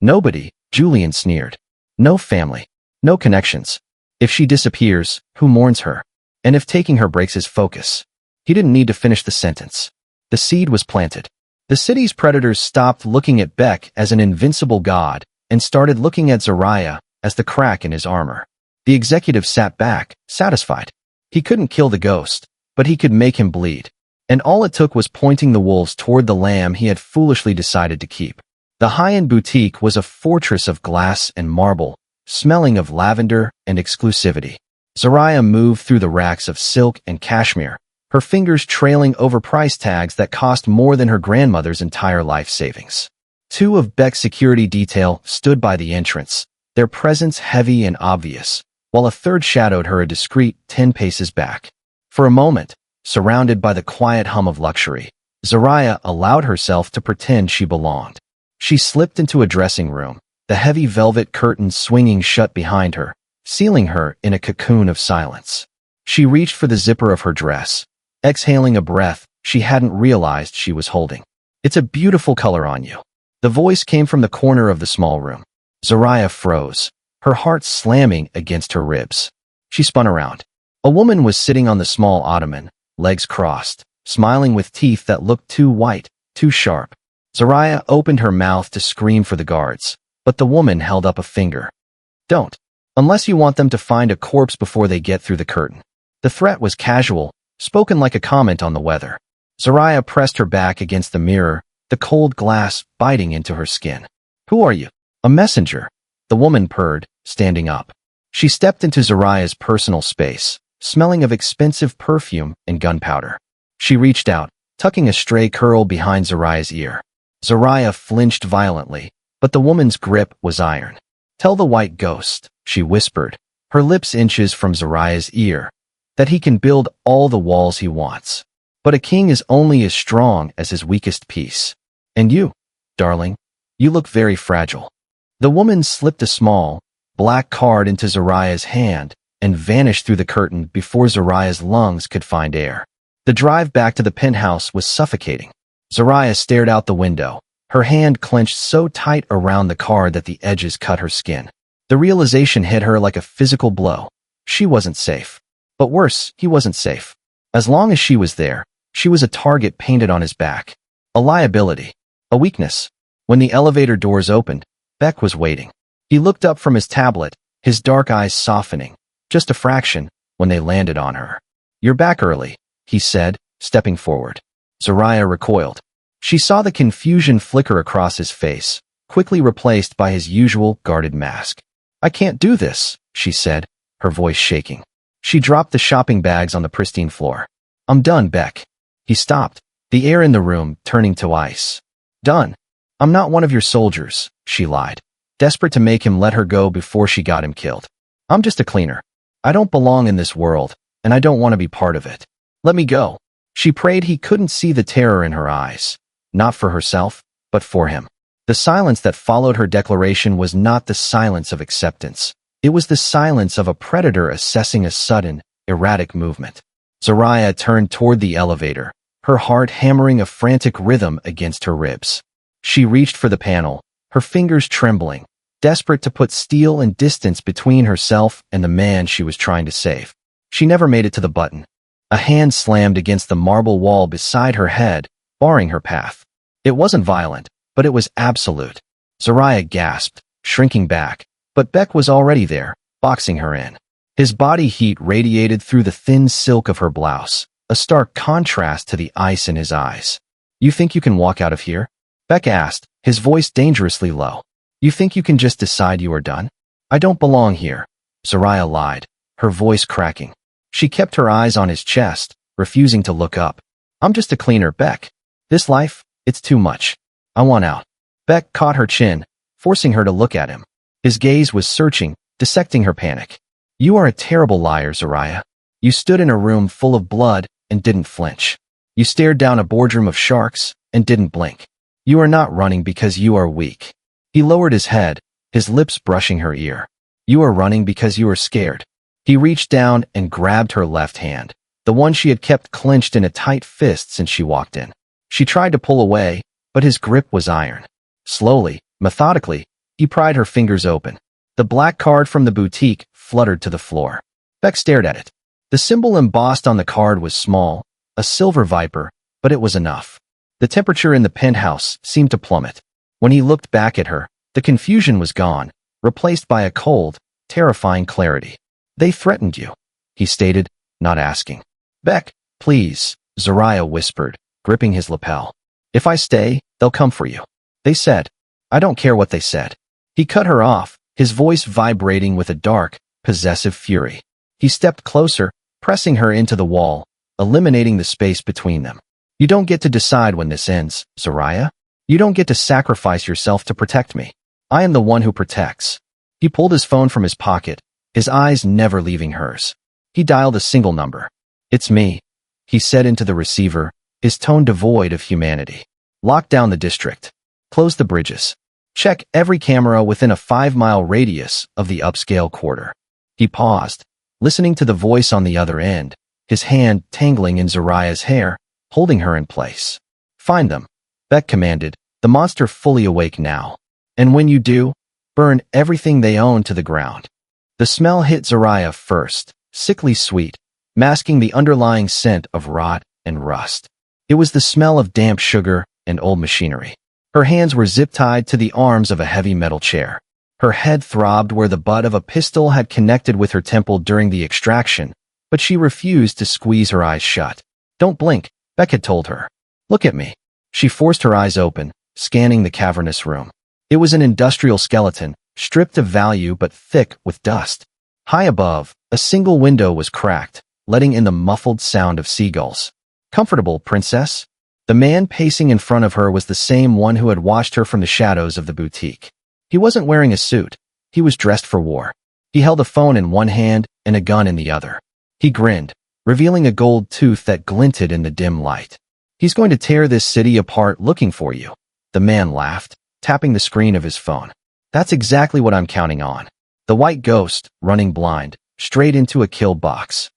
Nobody, Julian sneered. No family. No connections. If she disappears, who mourns her? And if taking her breaks his focus? He didn't need to finish the sentence. The seed was planted. The city's predators stopped looking at Baek as an invincible god and started looking at Zariah as the crack in his armor. The executive sat back, satisfied. He couldn't kill the ghost, but he could make him bleed. And all it took was pointing the wolves toward the lamb he had foolishly decided to keep. The high-end boutique was a fortress of glass and marble, smelling of lavender and exclusivity. Zariah moved through the racks of silk and cashmere, her fingers trailing over price tags that cost more than her grandmother's entire life savings. Two of Baek's security detail stood by the entrance, their presence heavy and obvious, while a third shadowed her a discreet 10 paces back. For a moment, surrounded by the quiet hum of luxury, Zariah allowed herself to pretend she belonged. She slipped into a dressing room, the heavy velvet curtains swinging shut behind her, sealing her in a cocoon of silence. She reached for the zipper of her dress, exhaling a breath she hadn't realized she was holding. It's a beautiful color on you. The voice came from the corner of the small room. Zariah froze, her heart slamming against her ribs. She spun around. A woman was sitting on the small ottoman, legs crossed, smiling with teeth that looked too white, too sharp. Zariah opened her mouth to scream for the guards, but the woman held up a finger. Don't. Unless you want them to find a corpse before they get through the curtain. The threat was casual, spoken like a comment on the weather. Zariah pressed her back against the mirror, the cold glass biting into her skin. Who are you? A messenger. The woman purred, standing up. She stepped into Zariah's personal space, smelling of expensive perfume and gunpowder. She reached out, tucking a stray curl behind Zariah's ear. Zariah flinched violently, but the woman's grip was iron. Tell the white ghost, she whispered, her lips inches from Zariah's ear, that he can build all the walls he wants. But a king is only as strong as his weakest piece. And you, darling, you look very fragile. The woman slipped a small, black card into Zariah's hand and vanished through the curtain before Zariah's lungs could find air. The drive back to the penthouse was suffocating. Zariah stared out the window, her hand clenched so tight around the card that the edges cut her skin. The realization hit her like a physical blow. She wasn't safe. But worse, he wasn't safe. As long as she was there, she was a target painted on his back. A liability. A weakness. When the elevator doors opened, Baek was waiting. He looked up from his tablet, his dark eyes softening, just a fraction, when they landed on her. You're back early, he said, stepping forward. Zariah recoiled. She saw the confusion flicker across his face, quickly replaced by his usual guarded mask. I can't do this, she said, her voice shaking. She dropped the shopping bags on the pristine floor. I'm done, Baek. He stopped, the air in the room turning to ice. Done. I'm not one of your soldiers, she lied, desperate to make him let her go before she got him killed. I'm just a cleaner. I don't belong in this world, and I don't want to be part of it. Let me go. She prayed he couldn't see the terror in her eyes, not for herself, but for him. The silence that followed her declaration was not the silence of acceptance. It was the silence of a predator assessing a sudden, erratic movement. Zariah turned toward the elevator, her heart hammering a frantic rhythm against her ribs. She reached for the panel, her fingers trembling, desperate to put steel and distance between herself and the man she was trying to save. She never made it to the button. A hand slammed against the marble wall beside her head, barring her path. It wasn't violent, but it was absolute. Zariah gasped, shrinking back, but Baek was already there, boxing her in. His body heat radiated through the thin silk of her blouse, a stark contrast to the ice in his eyes. You think you can walk out of here? Baek asked, his voice dangerously low. You think you can just decide you are done? I don't belong here. Zariah lied, her voice cracking. She kept her eyes on his chest, refusing to look up. I'm just a cleaner, Baek. This life, it's too much. I want out. Baek caught her chin, forcing her to look at him. His gaze was searching, dissecting her panic. You are a terrible liar, Zariah. You stood in a room full of blood and didn't flinch. You stared down a boardroom of sharks and didn't blink. You are not running because you are weak. He lowered his head, his lips brushing her ear. You are running because you are scared. He reached down and grabbed her left hand, the one she had kept clenched in a tight fist since she walked in. She tried to pull away, but his grip was iron. Slowly, methodically, he pried her fingers open. The black card from the boutique fluttered to the floor. Baek stared at it. The symbol embossed on the card was small, a silver viper, but it was enough. The temperature in the penthouse seemed to plummet. When he looked back at her, the confusion was gone, replaced by a cold, terrifying clarity. They threatened you, he stated, not asking. Baek, please, Zariah whispered, gripping his lapel. If I stay, they'll come for you. They said. I don't care what they said. He cut her off, his voice vibrating with a dark, possessive fury. He stepped closer, pressing her into the wall, eliminating the space between them. You don't get to decide when this ends, Zariah. You don't get to sacrifice yourself to protect me. I am the one who protects. He pulled his phone from his pocket, his eyes never leaving hers. He dialed a single number. It's me, he said into the receiver, his tone devoid of humanity. Lock down the district. Close the bridges. Check every camera within a 5-mile radius of the upscale quarter. He paused, listening to the voice on the other end, his hand tangling in Zariah's hair, holding her in place. Find them, Baek commanded, the monster fully awake now. And when you do, burn everything they own to the ground. The smell hit Zariah first, sickly sweet, masking the underlying scent of rot and rust. It was the smell of damp sugar and old machinery. Her hands were zip-tied to the arms of a heavy metal chair. Her head throbbed where the butt of a pistol had connected with her temple during the extraction, but she refused to squeeze her eyes shut. Don't blink, Baek had told her. Look at me. She forced her eyes open, scanning the cavernous room. It was an industrial skeleton, stripped of value but thick with dust. High above, a single window was cracked, letting in the muffled sound of seagulls. Comfortable, princess? The man pacing in front of her was the same one who had watched her from the shadows of the boutique. He wasn't wearing a suit. He was dressed for war. He held a phone in one hand and a gun in the other. He grinned, revealing a gold tooth that glinted in the dim light. He's going to tear this city apart looking for you. The man laughed, tapping the screen of his phone. That's exactly what I'm counting on. The white ghost, running blind, straight into a kill box.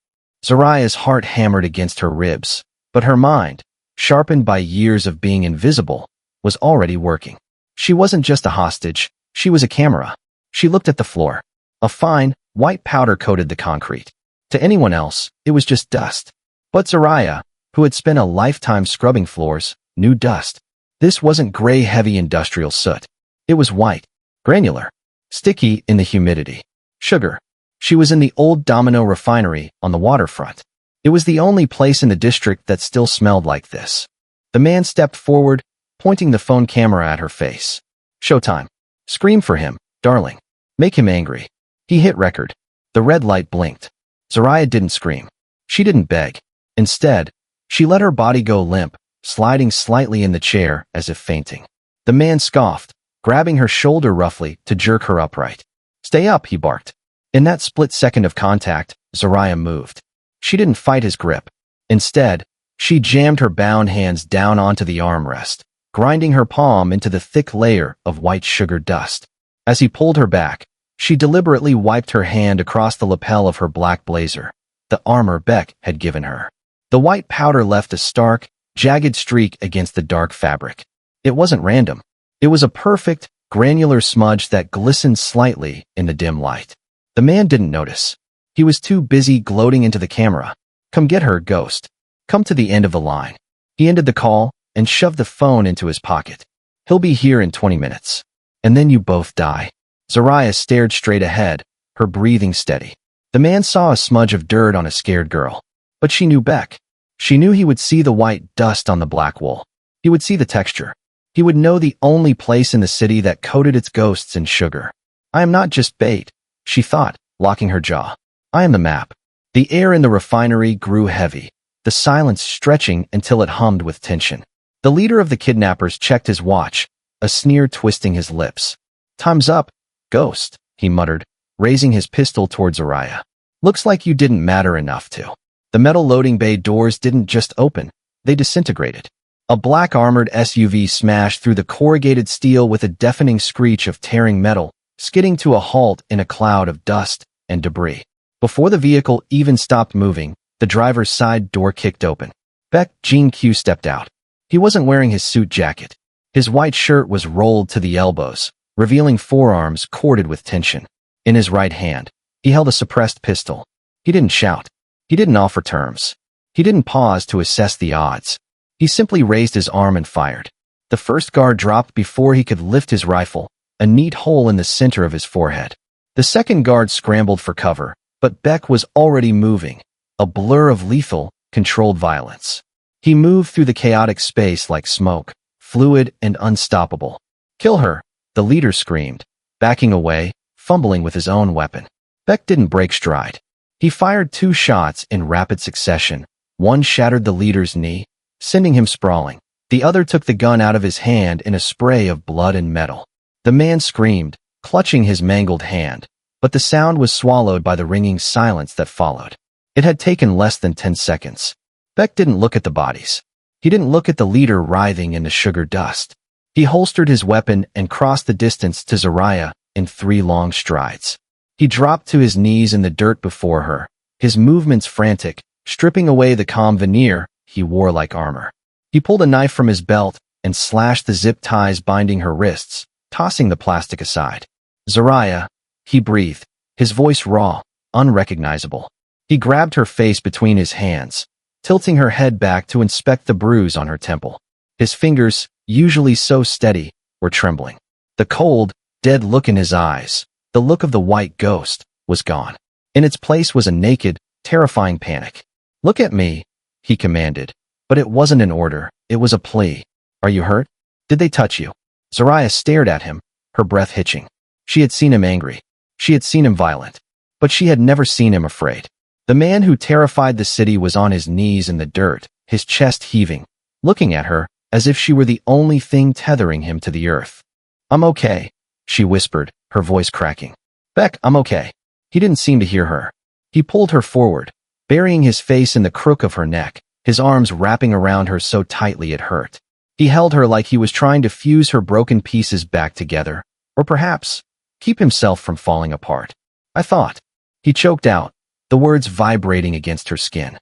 Zariah's heart hammered against her ribs, but her mind, sharpened by years of being invisible, was already working. She wasn't just a hostage, she was a camera. She looked at the floor. A fine, white powder coated the concrete. To anyone else, it was just dust. But Zariah, who had spent a lifetime scrubbing floors, knew dust. This wasn't gray heavy industrial soot. It was white, granular, sticky in the humidity. Sugar. She was in the old Domino refinery on the waterfront. It was the only place in the district that still smelled like this. The man stepped forward, pointing the phone camera at her face. Showtime. Scream for him, darling. Make him angry. He hit record. The red light blinked. Zariah didn't scream. She didn't beg. Instead, she let her body go limp, sliding slightly in the chair as if fainting. The man scoffed, grabbing her shoulder roughly to jerk her upright. Stay up, he barked. In that split second of contact, Zariah moved. She didn't fight his grip. Instead, she jammed her bound hands down onto the armrest, grinding her palm into the thick layer of white sugar dust. As he pulled her back, she deliberately wiped her hand across the lapel of her black blazer, the armor Baek had given her. The white powder left a stark, jagged streak against the dark fabric. It wasn't random. It was a perfect, granular smudge that glistened slightly in the dim light. The man didn't notice. He was too busy gloating into the camera. Come get her, ghost. Come to the end of the line. He ended the call and shoved the phone into his pocket. He'll be here in 20 minutes. And then you both die. Zariah stared straight ahead, her breathing steady. The man saw a smudge of dirt on a scared girl. But she knew Baek. She knew he would see the white dust on the black wool. He would see the texture. He would know the only place in the city that coated its ghosts in sugar. I am not just bait, she thought, locking her jaw. I am the map. The air in the refinery grew heavy, the silence stretching until it hummed with tension. The leader of the kidnappers checked his watch, a sneer twisting his lips. Time's up, ghost, he muttered, raising his pistol towards Zariah. Looks like you didn't matter enough to. The metal loading bay doors didn't just open, they disintegrated. A black armored SUV smashed through the corrugated steel with a deafening screech of tearing metal, skidding to a halt in a cloud of dust and debris. Before the vehicle even stopped moving, the driver's side door kicked open. Baek Jin-Kyu stepped out. He wasn't wearing his suit jacket. His white shirt was rolled to the elbows, revealing forearms corded with tension. In his right hand, he held a suppressed pistol. He didn't shout. He didn't offer terms. He didn't pause to assess the odds. He simply raised his arm and fired. The first guard dropped before he could lift his rifle, a neat hole in the center of his forehead. The second guard scrambled for cover, but Baek was already moving, a blur of lethal, controlled violence. He moved through the chaotic space like smoke, fluid and unstoppable. "Kill her," the leader screamed, backing away, fumbling with his own weapon. Baek didn't break stride. He fired 2 shots in rapid succession. One shattered the leader's knee, sending him sprawling. The other took the gun out of his hand in a spray of blood and metal. The man screamed, clutching his mangled hand, but the sound was swallowed by the ringing silence that followed. It had taken less than 10 seconds. Baek didn't look at the bodies. He didn't look at the leader writhing in the sugar dust. He holstered his weapon and crossed the distance to Zariah in 3 long strides. He dropped to his knees in the dirt before her, his movements frantic, stripping away the calm veneer he wore like armor. He pulled a knife from his belt and slashed the zip ties binding her wrists, tossing the plastic aside. "Zariah," he breathed, his voice raw, unrecognizable. He grabbed her face between his hands, tilting her head back to inspect the bruise on her temple. His fingers, usually so steady, were trembling. The cold, dead look in his eyes, the look of the white ghost, was gone. In its place was a naked, terrifying panic. "Look at me," he commanded. But it wasn't an order, it was a plea. "Are you hurt? Did they touch you?" Zariah stared at him, her breath hitching. She had seen him angry. She had seen him violent. But she had never seen him afraid. The man who terrified the city was on his knees in the dirt, his chest heaving, looking at her as if she were the only thing tethering him to the earth. "I'm okay," she whispered, her voice cracking. "Baek, I'm okay." He didn't seem to hear her. He pulled her forward, burying his face in the crook of her neck, his arms wrapping around her so tightly it hurt. He held her like he was trying to fuse her broken pieces back together, or perhaps keep himself from falling apart. "I thought," he choked out, the words vibrating against her skin.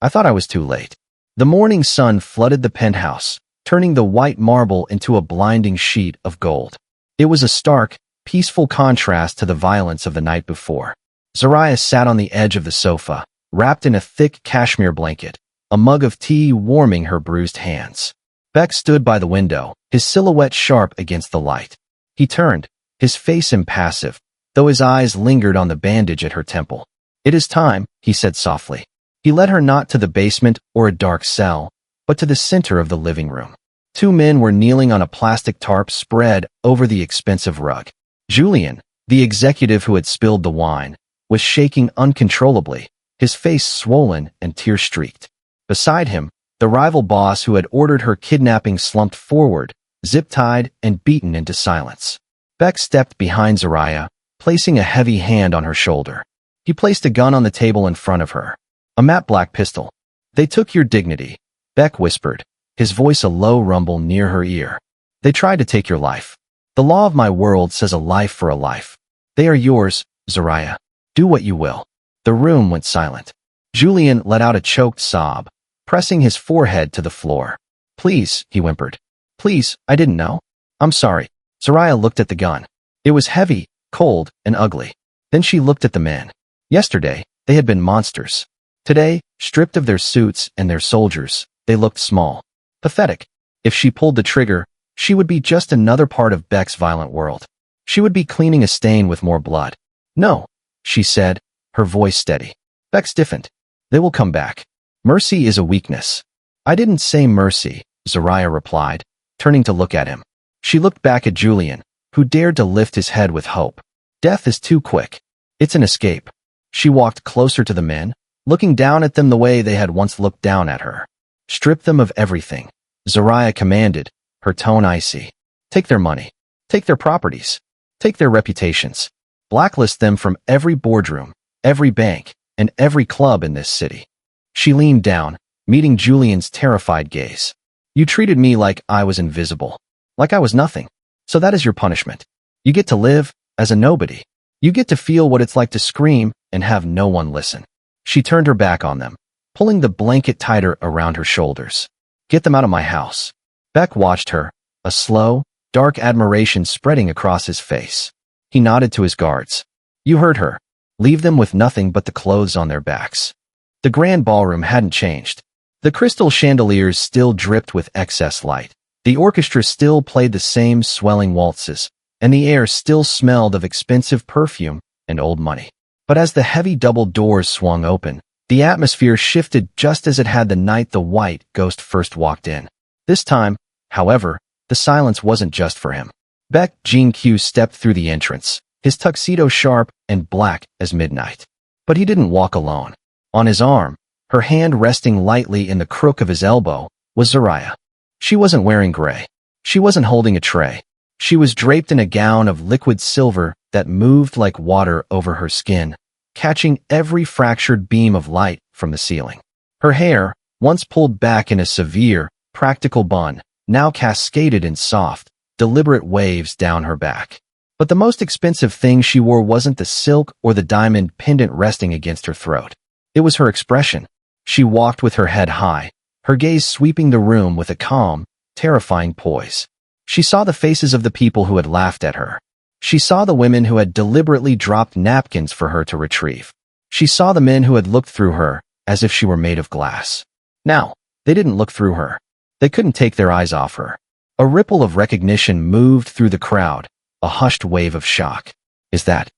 "I thought I was too late." The morning sun flooded the penthouse, turning the white marble into a blinding sheet of gold. It was a stark, peaceful contrast to the violence of the night before. Zariah sat on the edge of the sofa, wrapped in a thick cashmere blanket, a mug of tea warming her bruised hands. Baek stood by the window, his silhouette sharp against the light. He turned, his face impassive, though his eyes lingered on the bandage at her temple. "It is time," he said softly. He led her not to the basement or a dark cell, but to the center of the living room. 2 men were kneeling on a plastic tarp spread over the expensive rug. Julian, the executive who had spilled the wine, was shaking uncontrollably, his face swollen and tear-streaked. Beside him, the rival boss who had ordered her kidnapping slumped forward, zip-tied and beaten into silence. Baek stepped behind Zariah, placing a heavy hand on her shoulder. He placed a gun on the table in front of her. A matte black pistol. "They took your dignity," Baek whispered, his voice a low rumble near her ear. "They tried to take your life. The law of my world says a life for a life. They are yours, Zariah. Do what you will." The room went silent. Julian let out a choked sob, pressing his forehead to the floor. "Please," he whimpered. "Please, I didn't know. I'm sorry." Zariah looked at the gun. It was heavy, cold, and ugly. Then she looked at the men. Yesterday, they had been monsters. Today, stripped of their suits and their soldiers, they looked small, pathetic. If she pulled the trigger, she would be just another part of Baek's violent world. She would be cleaning a stain with more blood. "No," she said, her voice steady. "Baek stiffened. They will come back. Mercy is a weakness." "I didn't say mercy," Zariah replied, turning to look at him. She looked back at Julian, who dared to lift his head with hope. "Death is too quick. It's an escape." She walked closer to the men, looking down at them the way they had once looked down at her. "Strip them of everything," Zariah commanded, her tone icy. "Take their money. Take their properties. Take their reputations. Blacklist them from every boardroom, every bank, and every club in this city." She leaned down, meeting Julian's terrified gaze. "You treated me like I was invisible, like I was nothing. So that is your punishment. You get to live, as a nobody. You get to feel what it's like to scream and have no one listen. She turned her back on them, pulling the blanket tighter around her shoulders. Get them out of my house. Baek watched her, a slow, dark admiration spreading across his face. He nodded to his guards. You heard her. Leave them with nothing but the clothes on their backs. The grand ballroom hadn't changed. The crystal chandeliers still dripped with excess light. The orchestra still played the same swelling waltzes, and the air still smelled of expensive perfume and old money. But as the heavy double doors swung open, the atmosphere shifted just as it had the night the white ghost first walked in. This time, however, the silence wasn't just for him. Baek Jin-Kyu stepped through the entrance, his tuxedo sharp and black as midnight. But he didn't walk alone. On his arm, her hand resting lightly in the crook of his elbow, was Zariah. She wasn't wearing gray. She wasn't holding a tray. She was draped in a gown of liquid silver that moved like water over her skin, catching every fractured beam of light from the ceiling. Her hair, once pulled back in a severe, practical bun, now cascaded in soft, deliberate waves down her back. But the most expensive thing she wore wasn't the silk or the diamond pendant resting against her throat. It was her expression. She walked with her head high, her gaze sweeping the room with a calm, terrifying poise. She saw the faces of the people who had laughed at her. She saw the women who had deliberately dropped napkins for her to retrieve. She saw the men who had looked through her as if she were made of glass. Now, they didn't look through her. They couldn't take their eyes off her. A ripple of recognition moved through the crowd, a hushed wave of shock. Is that?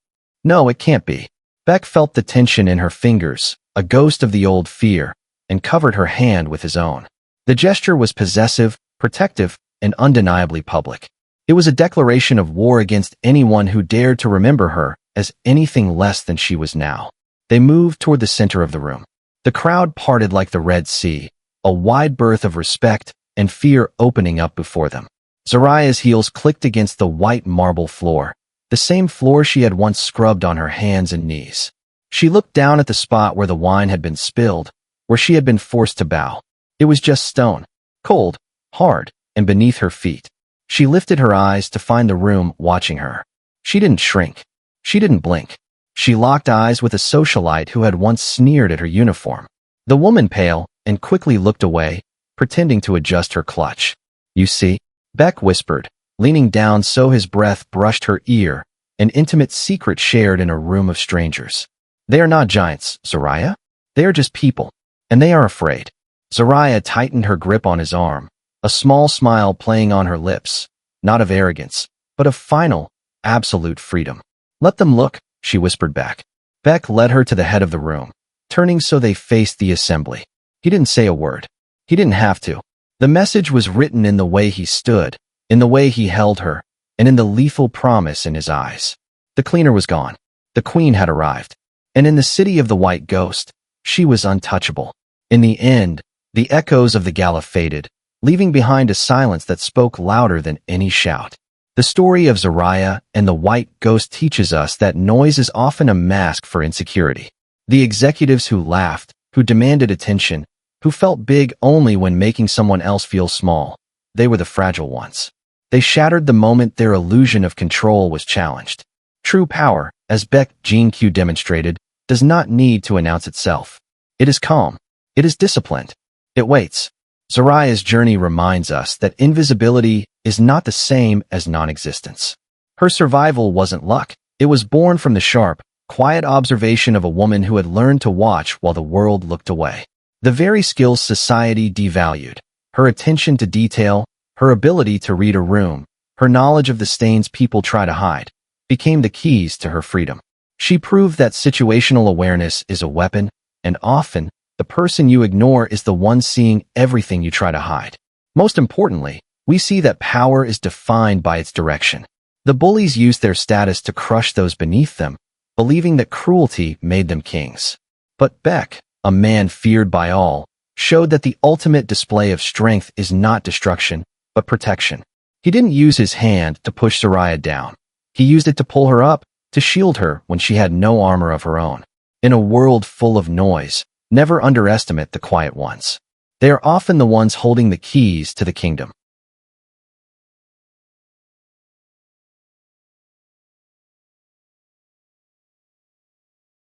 No, it can't be. Baek felt the tension in her fingers, a ghost of the old fear, and covered her hand with his own. The gesture was possessive, protective, and undeniably public. It was a declaration of war against anyone who dared to remember her as anything less than she was now. They moved toward the center of the room. The crowd parted like the Red Sea, a wide berth of respect and fear opening up before them. Zariah's heels clicked against the white marble floor, the same floor she had once scrubbed on her hands and knees. She looked down at the spot where the wine had been spilled, where she had been forced to bow. It was just stone, cold, hard, and beneath her feet. She lifted her eyes to find the room watching her. She didn't shrink. She didn't blink. She locked eyes with a socialite who had once sneered at her uniform. The woman paled and quickly looked away, pretending to adjust her clutch. You see? Baek whispered, leaning down so his breath brushed her ear, an intimate secret shared in a room of strangers. They are not giants, Zariah. They are just people, and they are afraid. Zariah tightened her grip on his arm, a small smile playing on her lips, not of arrogance, but of final, absolute freedom. Let them look, she whispered back. Baek led her to the head of the room, turning so they faced the assembly. He didn't say a word. He didn't have to. The message was written in the way he stood, in the way he held her, and in the lethal promise in his eyes. The cleaner was gone. The queen had arrived. And in the city of the white ghost, she was untouchable. In the end, the echoes of the gala faded, leaving behind a silence that spoke louder than any shout. The story of Zariah and the white ghost teaches us that noise is often a mask for insecurity. The executives who laughed, who demanded attention, who felt big only when making someone else feel small, they were the fragile ones. They shattered the moment their illusion of control was challenged. True power, as Baek Jin-Kyu demonstrated, does not need to announce itself. It is calm. It is disciplined. It waits. Zariah's journey reminds us that invisibility is not the same as non-existence. Her survival wasn't luck. It was born from the sharp, quiet observation of a woman who had learned to watch while the world looked away. The very skills society devalued, her attention to detail, her ability to read a room, her knowledge of the stains people try to hide, became the keys to her freedom. She proved that situational awareness is a weapon, and often, the person you ignore is the one seeing everything you try to hide. Most importantly, we see that power is defined by its direction. The bullies used their status to crush those beneath them, believing that cruelty made them kings. But Baek, a man feared by all, showed that the ultimate display of strength is not destruction, but protection. He didn't use his hand to push Zariah down. He used it to pull her up, to shield her when she had no armor of her own. In a world full of noise, never underestimate the quiet ones. They are often the ones holding the keys to the kingdom.